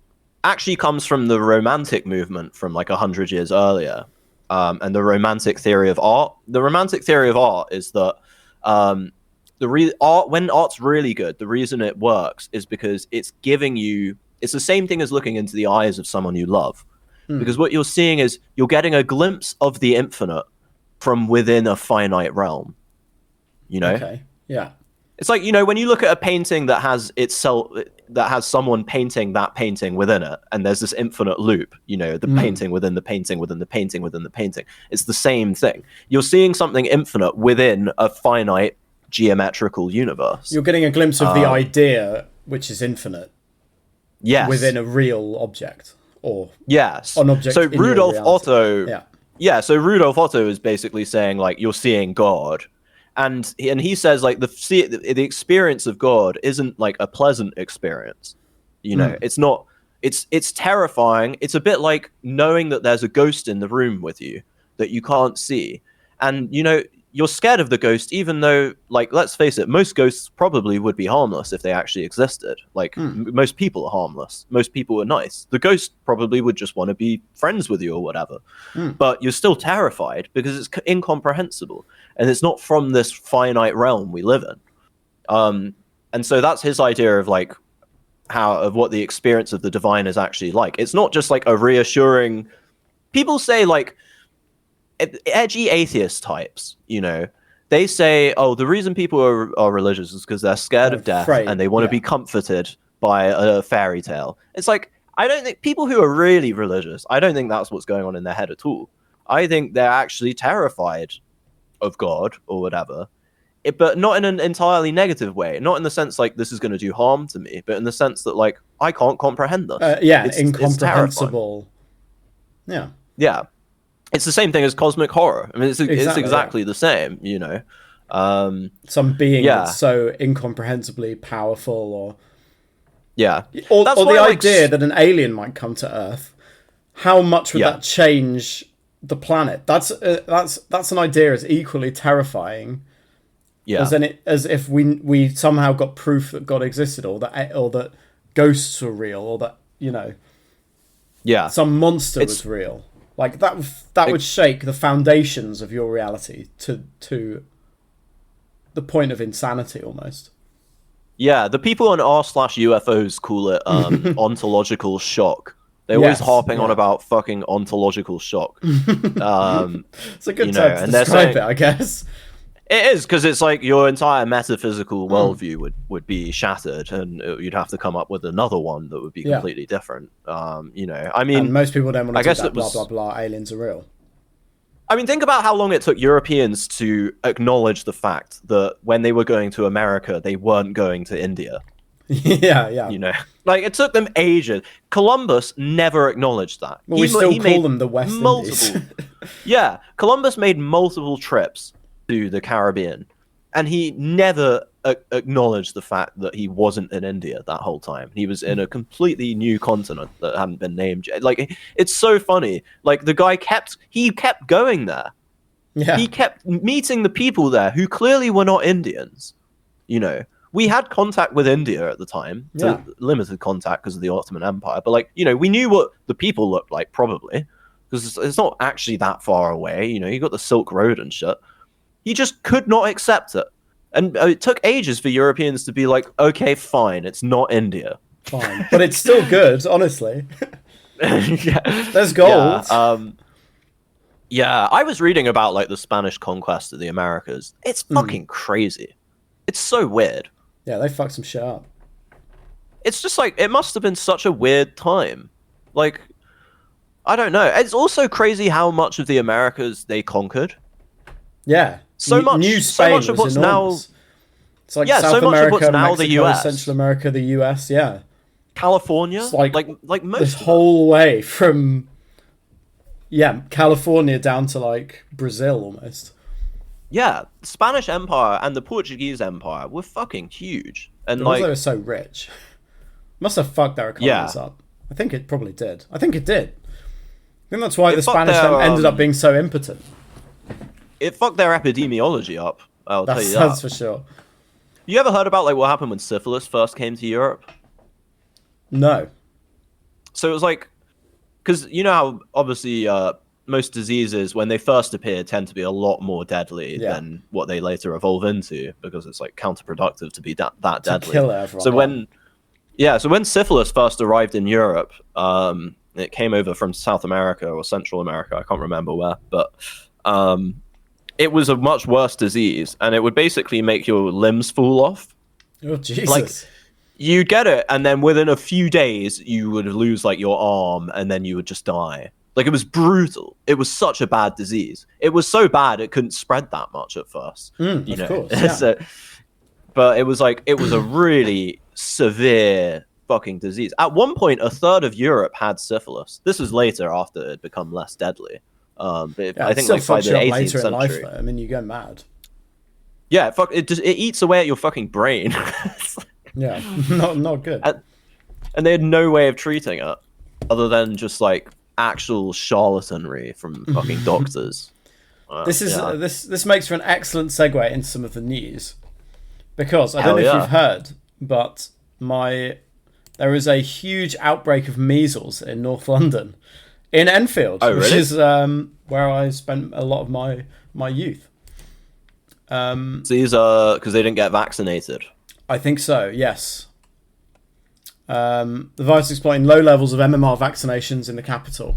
actually comes from the Romantic movement from like 100 years earlier. And the Romantic theory of art. The Romantic theory of art is that when art's really good, the reason it works is because it's giving you. It's the same thing as looking into the eyes of someone you love, because what you're seeing is you're getting a glimpse of the infinite from within a finite realm. You know. Okay. Yeah. It's like, you know, when you look at a painting that has someone painting that painting within it, and there's this infinite loop, you know, the painting within the painting within the painting within the painting. It's the same thing. You're seeing something infinite within a finite geometrical universe. You're getting a glimpse of the idea, which is infinite, Yes. within a real object, or Yes. an object. So in your Rudolf reality. Otto. Yeah. So Rudolf Otto is basically saying like you're seeing God. And he says like the experience of God isn't like a pleasant experience, you know. It's not. It's terrifying. It's a bit like knowing that there's a ghost in the room with you that you can't see, and you know you're scared of the ghost, even though, like, let's face it, most ghosts probably would be harmless if they actually existed. Like most people are harmless. Most people are nice. The ghost probably would just want to be friends with you or whatever, but you're still terrified because it's incomprehensible. And it's not from this finite realm we live in. And so that's his idea of like of what the experience of the divine is actually like. It's not just like a reassuring. People say like edgy atheist types, you know, they say, oh, the reason people are religious is because they're scared of death and they want to be comforted by a fairy tale. It's like, I don't think people who are really religious, I don't think that's what's going on in their head at all. I think they're actually terrified of God or whatever, but not in an entirely negative way. Not in the sense like this is going to do harm to me, but in the sense that like I can't comprehend this. It's incomprehensible. Yeah, it's the same thing as cosmic horror. I mean, it's exactly the same. You know, some being that's so incomprehensibly powerful, or or the idea that an alien might come to Earth. How much would that change the planet? That's an idea as equally terrifying as if we somehow got proof that God existed, or that ghosts were real, or that, you know, some monster was real. Like that would shake the foundations of your reality to the point of insanity almost. Yeah, the people on r/UFOs call it ontological shock. They're always harping on about fucking ontological shock. It's a good term to describe it, I guess. It is, because it's like your entire metaphysical worldview would be shattered, and you'd have to come up with another one that would be completely different. You know, I mean, and most people don't want to do that. Blah blah blah. Aliens are real. I mean, think about how long it took Europeans to acknowledge the fact that when they were going to America, they weren't going to India. Yeah. You know, like it took them ages. Columbus never acknowledged that. Well, we still call them the West Indies. Yeah, Columbus made multiple trips to the Caribbean, and he never acknowledged the fact that he wasn't in India that whole time. He was in a completely new continent that hadn't been named yet. Like, it's so funny. Like, the guy kept going there. Yeah. He kept meeting the people there who clearly were not Indians. You know, we had contact with India at the time, limited contact because of the Ottoman Empire. But, like, you know, we knew what the people looked like, probably, because it's not actually that far away. You know, you got the Silk Road and shit. He just could not accept it. And it took ages for Europeans to be like, okay, fine, it's not India. Fine. But it's still good, honestly. There's gold. Yeah, I was reading about like the Spanish conquest of the Americas. It's fucking crazy. It's so weird. Yeah, they fucked some shit up. it's just like, it must have been such a weird time. Like, I don't know. It's also crazy how much of the Americas they conquered. Yeah. New So Spain much of was what's enormous. now, It's like yeah, South so much America, of what's now Mexico, the US, Central America, the US, yeah. California, It's like most this of it. whole way from California down to like Brazil almost. Yeah, the Spanish Empire and the Portuguese Empire were fucking huge, and Because they were like, so rich. Must have fucked their economies yeah, up. I think it probably did. I think it did. I think that's why it the fucked Spanish their, ended up being so impotent. it fucked their epidemiology up. I'll tell you That's that. for sure. You ever heard about like what happened when syphilis first came to Europe? No. So it was like, because you know how obviously most diseases when they first appear tend to be a lot more deadly Yeah. than what they later evolve into, because it's like counterproductive to be that To deadly. kill everyone. So when syphilis first arrived in Europe, it came over from South America or Central America, I can't remember where, but it was a much worse disease, and it would basically make your limbs fall off. Oh, Jesus. Like, you'd get it, and then within a few days, you would lose like your arm, and then you would just die. Like, it was brutal. It was such a bad disease. It was so bad it couldn't spread that much at first. Of course, yeah. So, but it was a really severe fucking disease. At one point, a third of Europe had syphilis. This was later, after it had become less deadly. But I think like by the 18th later in life, century. though. I mean, you go mad. Yeah, it eats away at your fucking brain. Yeah, not good. And they had no way of treating it other than just like actual charlatanry from fucking doctors. This makes for an excellent segue into some of the news, because I don't know if you've heard, but there is a huge outbreak of measles in North London, in Enfield, which is where I spent a lot of my youth. So these are because they didn't get vaccinated. I think so, yes. The virus is exploiting low levels of MMR vaccinations in the capital.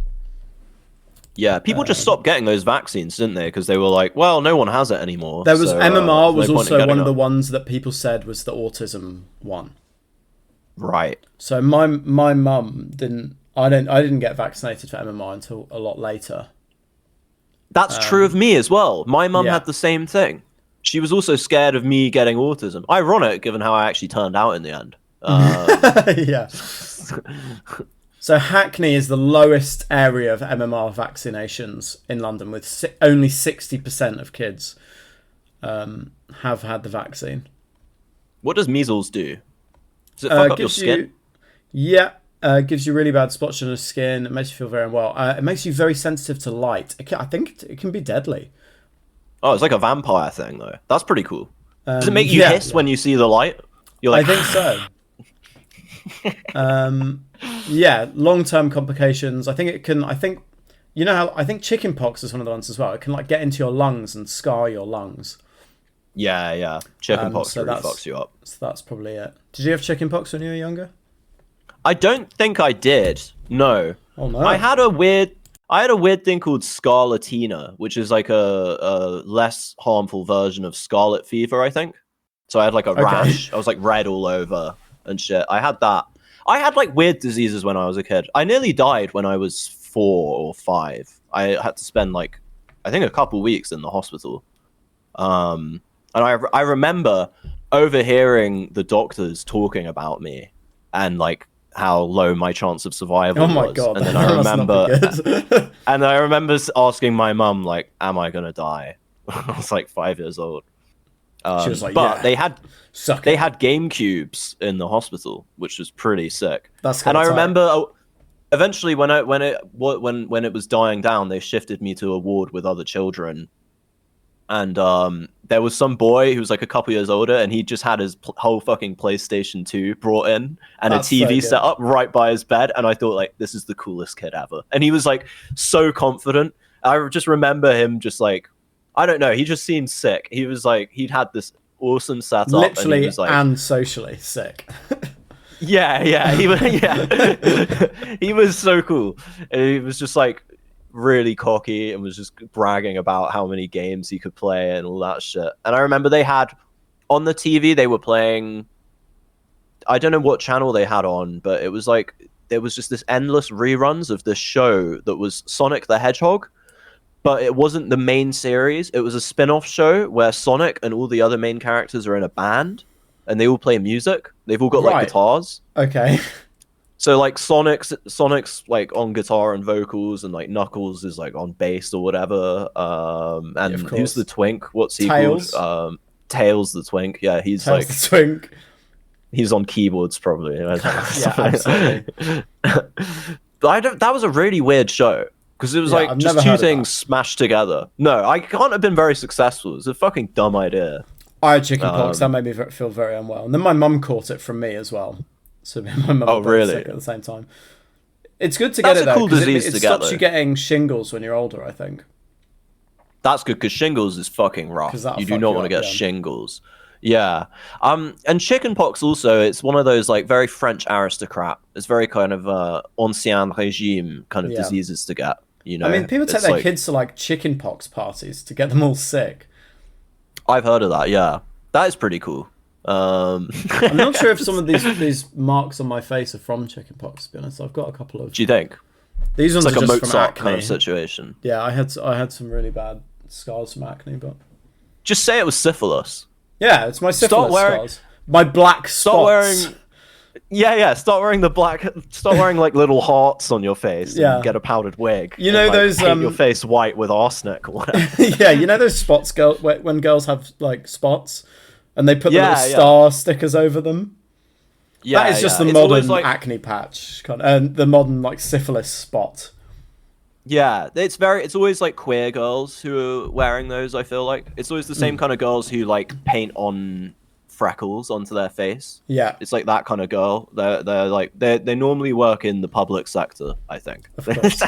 Yeah, people just stopped getting those vaccines, didn't they? Because they were like, well, no one has it anymore. There was MMR was no also one of the ones that people said was the autism one. Right. So my mum didn't. I didn't get vaccinated for MMR until a lot later. That's true of me as well. My mum yeah. had the same thing. She was also scared of me getting autism. Ironic, given how I actually turned out in the end. Yeah. So Hackney is the lowest area of MMR vaccinations in London, with only 60% of kids have had the vaccine. What does measles do? Does it fuck up your skin? Gives you really bad spots on the skin. It makes you feel very unwell. It makes you very sensitive to light. I think it can be deadly. Oh, it's like a vampire thing, though. That's pretty cool. Does it make you hiss when you see the light? You're like, I think so. Yeah, long-term complications. I think you know how I think chickenpox is one of the ones as well. It can like get into your lungs and scar your lungs. Yeah. Chickenpox really fucks you up. So that's probably it. Did you have chickenpox when you were younger? I don't think I did. No. Oh no. I had a weird thing called scarlatina, which is like a less harmful version of scarlet fever, I think. So I had like a rash. I was like red all over and shit. I had that. I had like weird diseases when I was a kid. I nearly died when I was 4 or 5. I had to spend like, I think a couple weeks in the hospital. And I remember overhearing the doctors talking about me and like how low my chance of survival was. Oh my God. And then I remember asking my mum, like, am I going to die? I was like 5 years old. She was like, but yeah, they had game cubes in the hospital, which was pretty sick. And I remember eventually when it was dying down, they shifted me to a ward with other children, and there was some boy who was like a couple years older, and he just had his whole fucking PlayStation 2 brought in and That's a TV so set up right by his bed, and I thought like, this is the coolest kid ever. And he was like so confident. I just remember him just like, I don't know, he just seemed sick. He was like, he'd had this awesome setup, literally, and he was like, and socially sick. yeah, he was so cool. And he was just like really cocky and was just bragging about how many games he could play and all that shit. And I remember they had on the TV, they were playing I don't know what channel they had on, but it was like there was just this endless reruns of this show that was Sonic the Hedgehog, but it wasn't the main series. It was a spin-off show where Sonic and all the other main characters are in a band and they all play music. They've all got like guitars. Okay. So like Sonic's like on guitar and vocals, and like Knuckles is like on bass or whatever. And who's the twink? What's he Tails. called? Tails the twink. Yeah, he's Tails like the twink. He's on keyboards probably. Yeah, absolutely. That was a really weird show because it was like just two things smashed together. No, I can't have been very successful. It was a fucking dumb idea. I had chickenpox. That made me feel very unwell, and then my mum caught it from me as well. So my mum got sick at the same time. It's good to get it though. Cool disease it stops you getting shingles when you're older, I think. That's good because shingles is fucking rough. You do not want to get shingles. Yeah. And chickenpox also, it's one of those like very French aristocrat. It's very kind of ancien regime kind of diseases to get. You know, I mean, people take their kids to like chickenpox parties to get them all sick. I've heard of that. Yeah, that is pretty cool. I'm not sure if some of these marks on my face are from chickenpox. To be honest, I've got a couple of. Do you think these ones it's like are a just Mozart from acne kind of situation? Yeah, I had some really bad scars from acne, but just say it was syphilis. Yeah, it's my syphilis scars. My black spots. Start wearing. Yeah. Start wearing the black. Start wearing like little hearts on your face. And get a powdered wig. You know, those paint your face white with arsenic or whatever. Yeah, you know those spots, when girls have like spots, and they put the little star stickers over them. Yeah, that is just the modern acne patch, and the modern like syphilis spot. Yeah, it's always like queer girls who are wearing those. I feel like it's always the same kind of girls who like paint on freckles onto their face. Yeah, it's like that kind of girl. They normally work in the public sector, I think. Of course.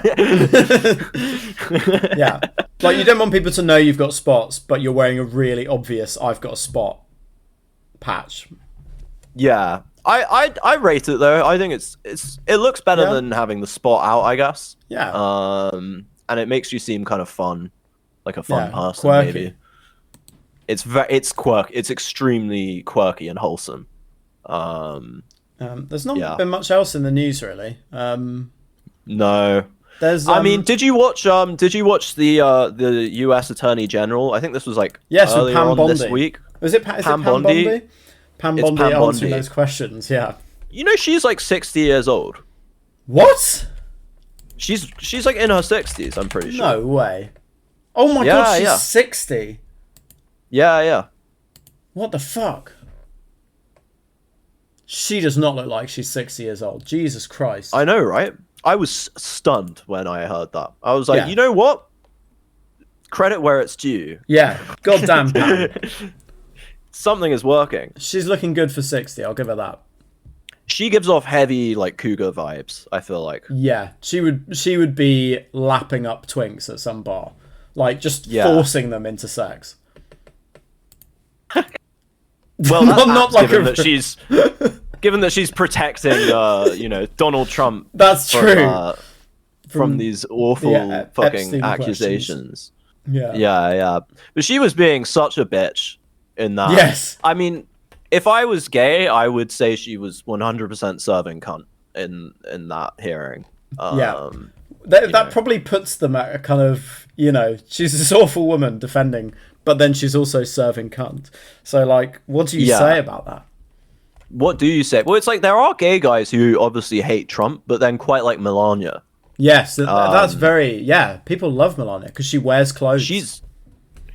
Yeah, like you don't want people to know you've got spots, but you're wearing a really obvious "I've got a spot" patch. Yeah, I rate it though. I think it looks better than having the spot out, I guess. Yeah. And it makes you seem kind of fun, like a fun person, quirky. Maybe. It's extremely quirky and wholesome. There's not been much else in the news really. No. There's. I mean, did you watch the U.S. Attorney General? I think this was like earlier Pam on Bondi. this week. Is it Pam Bondi? Pam Bondi answering those questions. Yeah. You know, she's like 60 years old. What? She's like in her 60s. I'm pretty sure. No way. Oh my god, she's 60. Yeah. What the fuck? She does not look like she's 60 years old. Jesus Christ. I know, right? I was stunned when I heard that. I was like, you know what? Credit where it's due. Yeah. Goddamn Pam. Something is working. She's looking good for 60. I'll give her that. She gives off heavy like Cougar vibes, I feel like. Yeah. She would be lapping up twinks at some bar. Like just forcing them into sex. Well, that's not like given that she's protecting Donald Trump. That's true. From these awful fucking Epstein accusations. Questions. Yeah. But she was being such a bitch in that. Yes. I mean, if I was gay, I would say she was 100% serving cunt in that hearing. That probably puts them at a kind of, she's this awful woman defending, but then she's also serving cunt. So, like, what do you say about that? What do you say? Well, it's like there are gay guys who obviously hate Trump, but then quite like Melania. Yes, that's very... Yeah, people love Melania because she wears clothes.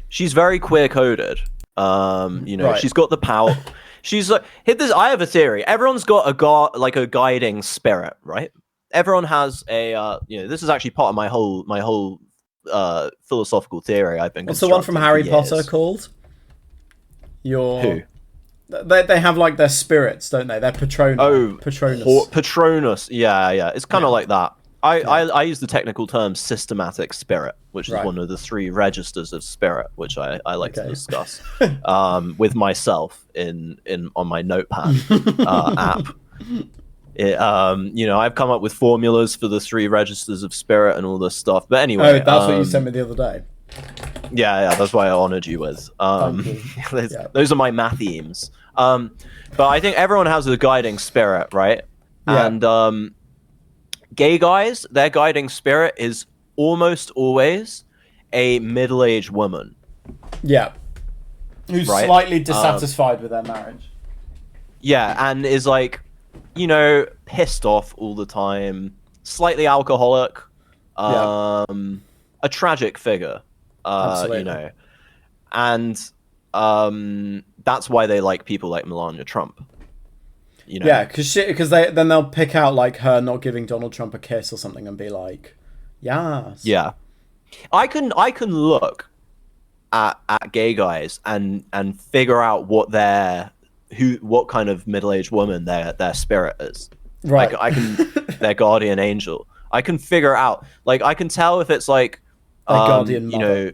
She's very queer-coded. She's got the power. She's like... I have a theory. Everyone's got a guiding spirit, right? Everyone has a... this is actually part of my whole philosophical theory I've been... What's the one from Harry Potter called? Who? They have like their spirits, don't they? They're Patronus. Oh, Patronus. Yeah. It's kind of like that. I use the technical term systematic spirit, which is one of the 3 registers of spirit, which I like to discuss with myself on my notepad app. I've come up with formulas for the 3 registers of spirit and all this stuff. But anyway, that's what you sent me the other day. Yeah, that's why I honoured you with. Those are my mathemes. But I think everyone has a guiding spirit, right? Yeah. And gay guys, their guiding spirit is almost always a middle-aged woman. Yeah. Who's right? slightly dissatisfied with their marriage. Yeah, and is like, you know, pissed off all the time, slightly alcoholic, a tragic figure, Absolutely. you know, and that's why they like people like Melania Trump. You know? Yeah, because they'll pick out like her not giving Donald Trump a kiss or something and be like, yes. Yeah, I can look at gay guys and figure out what kind of middle-aged woman their spirit is. Right. Like, I can their guardian angel. I can figure out. Like, I can tell if it's like guardian you mother. know,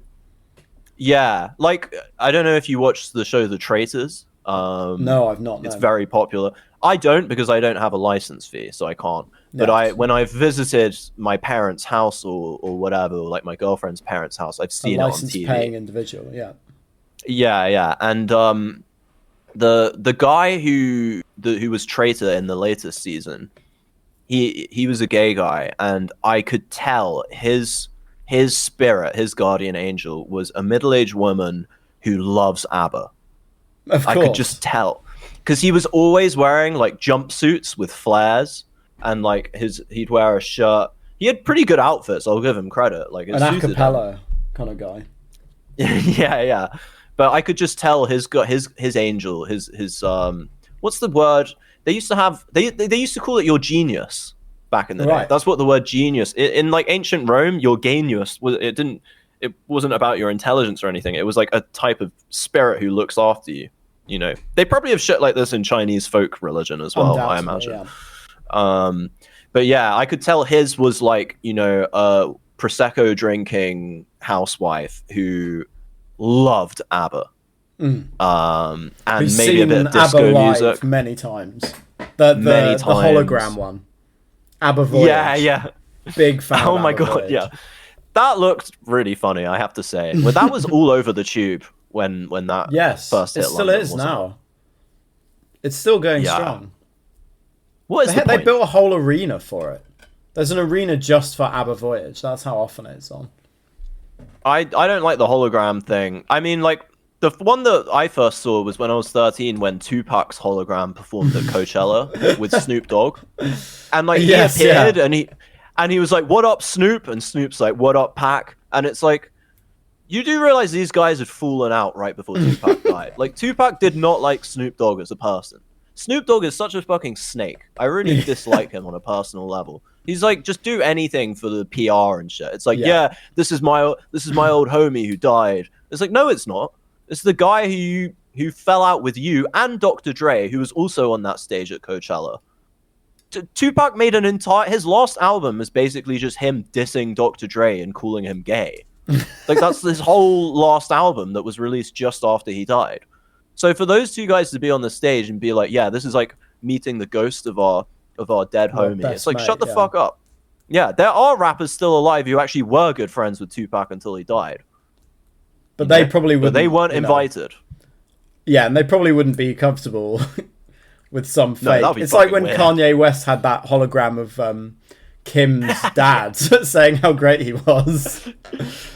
yeah. Like, I don't know if you watched the show The Traitors. No, I've not. It's no. very popular. I don't, because I don't have a license fee, so I can't. No. But when I've visited my parents' house or whatever, or like my girlfriend's parents' house, I've seen it on TV. License-paying individual, yeah. Yeah, and the guy who was traitor in the latest season, he was a gay guy, and I could tell his spirit, his guardian angel, was a middle-aged woman who loves ABBA. Of course. I could just tell, because he was always wearing like jumpsuits with flares, and like he'd wear a shirt. He had pretty good outfits. I'll give him credit. Like, an a cappella kind of guy. yeah. But I could just tell his angel, his what's the word? They used to have they used to call it your genius back in the day. That's what the word genius in like ancient Rome. Your genius was it wasn't about your intelligence or anything. It was like a type of spirit who looks after you. You know, they probably have shit like this in Chinese folk religion as well, I imagine. Yeah. But yeah, I could tell his was like, you know, a Prosecco drinking housewife who loved ABBA. And Who's maybe a bit of disco ABBA live music. many times. The hologram one. ABBA Voyage. Yeah. Big fan. Oh of my ABBA god, Voyage. yeah. That looked really funny, I have to say. Well, that was all over the tube when that first hit. It still London, is wasn't now. It's still going Yeah. strong. What is the They point? built a whole arena for it. There's an arena just for ABBA Voyage. That's how often it's on. I don't like the hologram thing. I mean, like, the one that I first saw was when I was 13, when Tupac's hologram performed at Coachella with Snoop Dogg. And like, he appeared and he was like, "What up, Snoop?" And Snoop's like, "What up, Pac?" And it's like, you do realize these guys had fallen out right before Tupac died. Like, Tupac did not like Snoop Dogg as a person. Snoop Dogg is such a fucking snake. I really dislike him on a personal level. He's like, just do anything for the PR and shit. It's like, yeah, this is my old homie who died. It's like, no, it's not. It's the guy who fell out with you and Dr. Dre, who was also on that stage at Coachella. Tupac made his last album is basically just him dissing Dr. Dre and calling him gay. Like, that's his whole last album that was released just after he died. So for those two guys to be on the stage and be like, yeah, this is like meeting the ghost of our dead homie. It's like, shut the fuck up. Yeah, there are rappers still alive who actually were good friends with Tupac until he died. But they probably wouldn't. But they weren't invited. Yeah, and they probably wouldn't be comfortable with some fake. No, it's like when weird. Kanye West had that hologram of Kim's dad saying how great he was. Do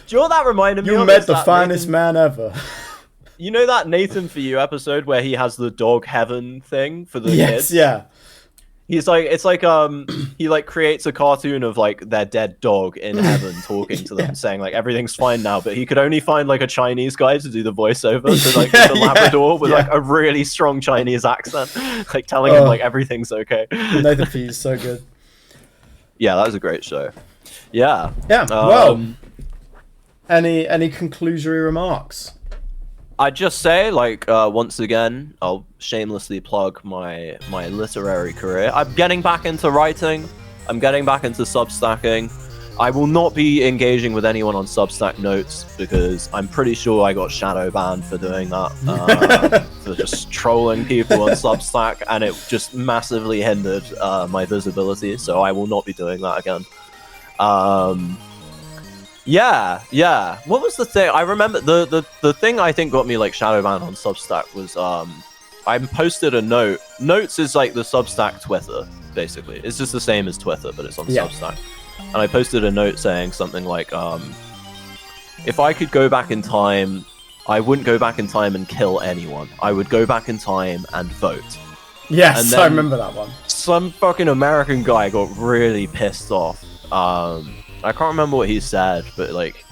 you know what that reminded me of? You met the finest man ever. You know that Nathan For You episode where he has the dog heaven thing for the kids? Yeah. He's like, it's like he like creates a cartoon of like their dead dog in heaven talking to them, saying like everything's fine now, but he could only find like a Chinese guy to do the voiceover, so like the Labrador with like a really strong Chinese accent, like telling him like everything's okay. Nathan For You is so good. Yeah, that was a great show. Yeah. Well, any conclusory remarks? I'd just say, like, once again, I'll shamelessly plug my literary career. I'm getting back into writing. I'm getting back into Substacking. I will not be engaging with anyone on Substack Notes because I'm pretty sure I got shadow banned for doing that. For just trolling people on Substack, and it just massively hindered my visibility, so I will not be doing that again. Yeah. What was the thing? I remember the thing I think got me like shadow banned on Substack was I posted a note. Notes is like the Substack Twitter, basically. It's just the same as Twitter, but it's on Substack. And I posted a note saying something like, if I could go back in time, I wouldn't go back in time and kill anyone. I would go back in time and vote. Yes, I remember that one. Some fucking American guy got really pissed off. I can't remember what he said, but like,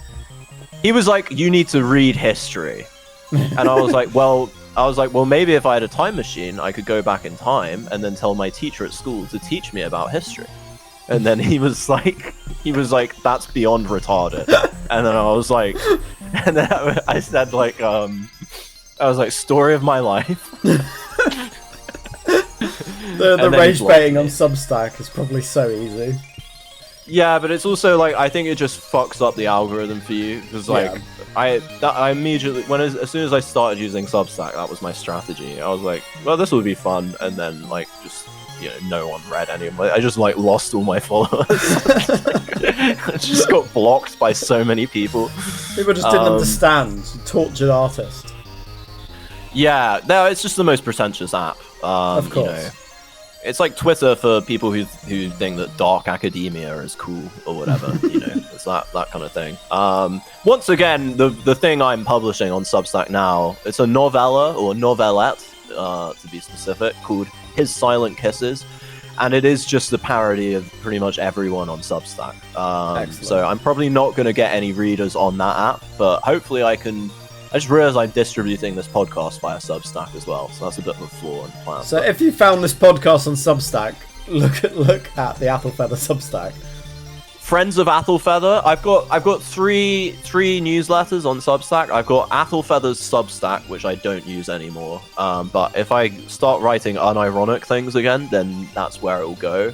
he was like, "You need to read history," and I was like, "Well, maybe if I had a time machine, I could go back in time and then tell my teacher at school to teach me about history." And then he was like, "That's beyond retarded." And then I was like, and then I said like, I was like, "Story of my life." The rage baiting on Substack is probably so easy. Yeah, but it's also like, I think it just fucks up the algorithm for you, because like I immediately, as soon as I started using Substack, that was my strategy. I was like, well, this will be fun, and then like just, you know, no one read any of my, I just like lost all my followers. I just got blocked by so many people. People just didn't understand. Tortured artist. Yeah, no, it's just the most pretentious app. Of course. You know, it's like Twitter for people who think that dark academia is cool or whatever. You know, it's that kind of thing. Once again, the thing I'm publishing on Substack now, it's a novella or novelette, to be specific, called His Silent Kisses, and it is just a parody of pretty much everyone on Substack. So I'm probably not going to get any readers on that app, but hopefully I can. I just realised I'm distributing this podcast via Substack as well, so that's a bit of a flaw in the plan. So if you found this podcast on Substack, look at the Attlefeather Substack. Friends of Attlefeather. I've got three newsletters on Substack. I've got Attlefeather's Substack, which I don't use anymore. But if I start writing unironic things again, then that's where it will go.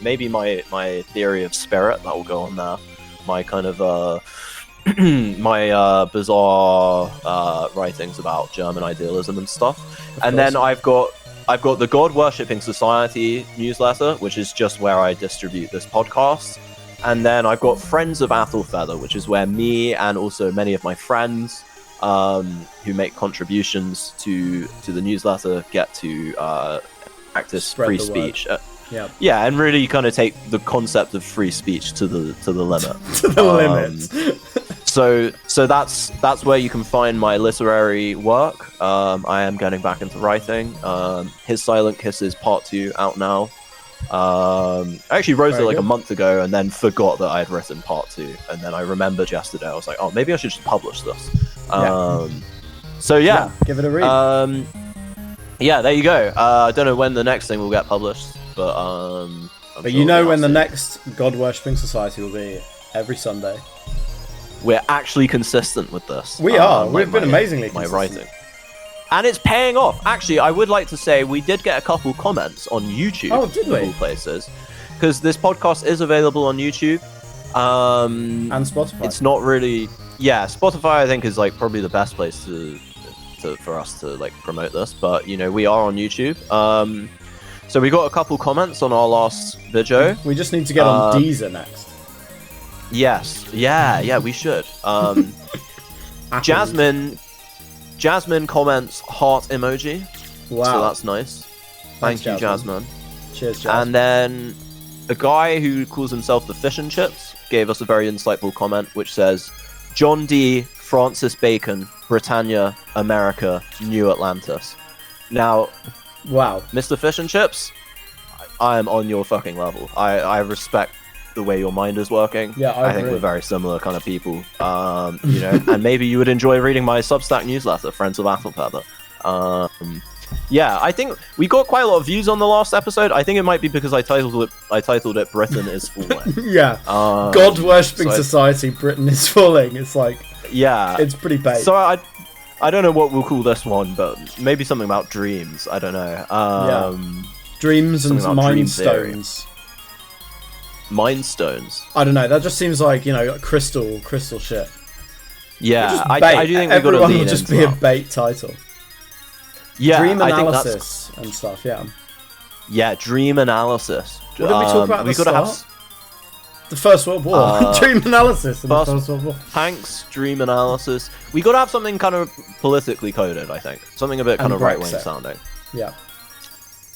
Maybe my theory of spirit, that will go on there. My kind of my bizarre writings about German idealism and stuff. And then I've got the God Worshipping Society newsletter, which is just where I distribute this podcast. And then I've got Friends of Attlefeather, which is where me and also many of my friends who make contributions to the newsletter get to practice free speech. Yeah, and really kind of take the concept of free speech to the limit. To the limit. So that's where you can find my literary work. I am getting back into writing. His Silent Kisses Part 2 out now. I actually wrote it like a month ago and then forgot that I had written Part 2. And then I remembered yesterday. I was like, oh, maybe I should just publish this. So yeah, give it a read. Yeah, there you go. I don't know when the next thing will get published, but but you know when the next God Worshipping Society will be every Sunday. We're actually consistent with this. We are. We've been amazingly consistent. My writing. And it's paying off. Actually, I would like to say we did get a couple comments on YouTube. Oh, did we? Of all places. Because this podcast is available on YouTube. And Spotify. It's not really... Yeah, Spotify I think is like probably the best place for us to like promote this. But, you know, we are on YouTube. So we got a couple comments on our last video. We just need to get on Deezer next. Yes. Yeah, we should. Jasmine comments heart emoji. Wow. So that's nice. Thank you, Jasmine. Cheers, Jasmine. And then a guy who calls himself the Fish and Chips gave us a very insightful comment which says, John D. Francis Bacon, Britannia, America, New Atlantis. Now, wow, Mr. Fish and Chips, I am on your fucking level. I respect the way your mind is working. Yeah, I think agree. we're very similar kind of people. You know, and maybe you would enjoy reading my Substack newsletter, Friends of Attlefeather. Yeah, I think we got quite a lot of views on the last episode. I think it might be because I titled it Britain is Falling. Yeah. God Worshipping Society, Britain is Falling. It's like, yeah, it's pretty bait. So I don't know what we'll call this one, but maybe something about dreams. I don't know. Dreams and mind stones. Mind stones. I don't know. That just seems like, you know, crystal shit. Yeah, I do think we've got to lean will just into be that. a bait title. Yeah, dream I think analysis and stuff. Yeah. Yeah, dream analysis. What did we talk about at the start? The First World War. Dream analysis in the first- First World War. Tanks, dream analysis. We got to have something kind of politically coded, I think. Something a bit kind And of right-wing Brexit. sounding. Yeah.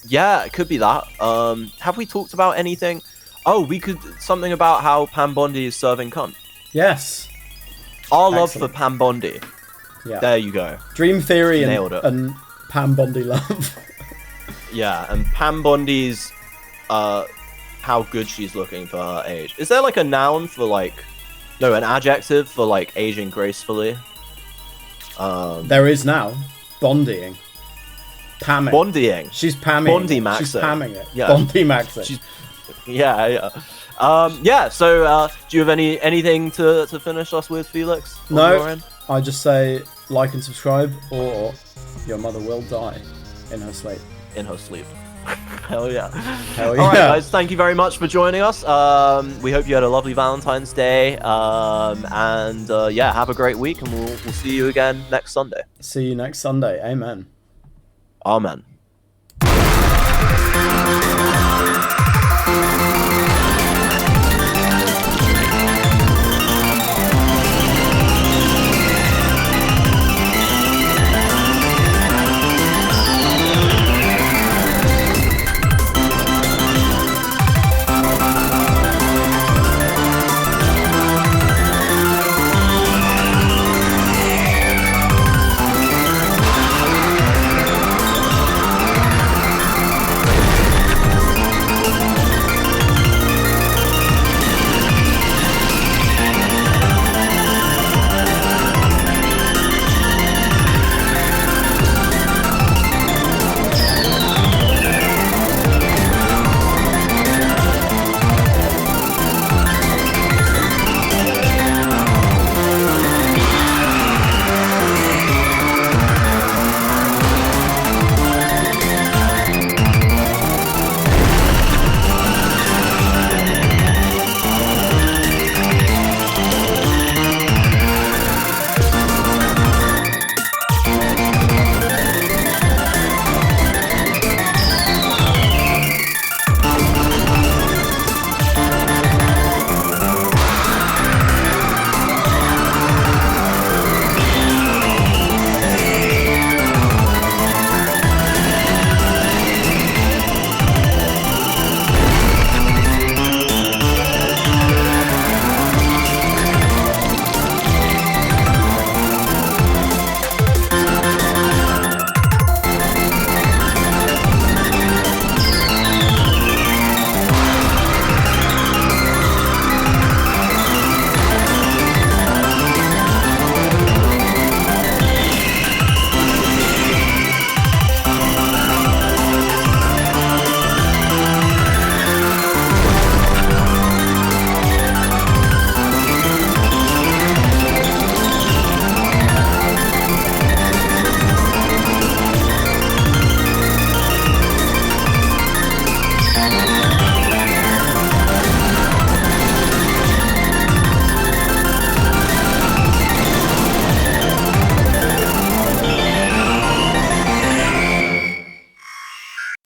Yeah, it could be that. Have we talked about anything? Oh, we could... Something about how Pam Bondi is serving cunt. Yes. Our love Excellent. for Pam Bondi. Yeah. There you go. Dream Theory Nailed it. and Pam Bondi love. Yeah, and Pam Bondi's... how good she's looking for her age. Is there like a noun for like... No, an adjective for like aging gracefully? There is now. Bondying. Pamming. Bondying. She's pamming. Bondi it. maxing. She's pamming it. Yeah. Bondi maxing. She's- Yeah. Yeah, so do you have anything to finish us with, Felix? on your No, end? I just say like and subscribe, or your mother will die in her sleep. In her sleep. Hell yeah. Hell yeah. Alright guys, thank you very much for joining us. We hope you had a lovely Valentine's Day. And yeah, have a great week, and we'll see you again next Sunday. See you next Sunday. Amen. Amen.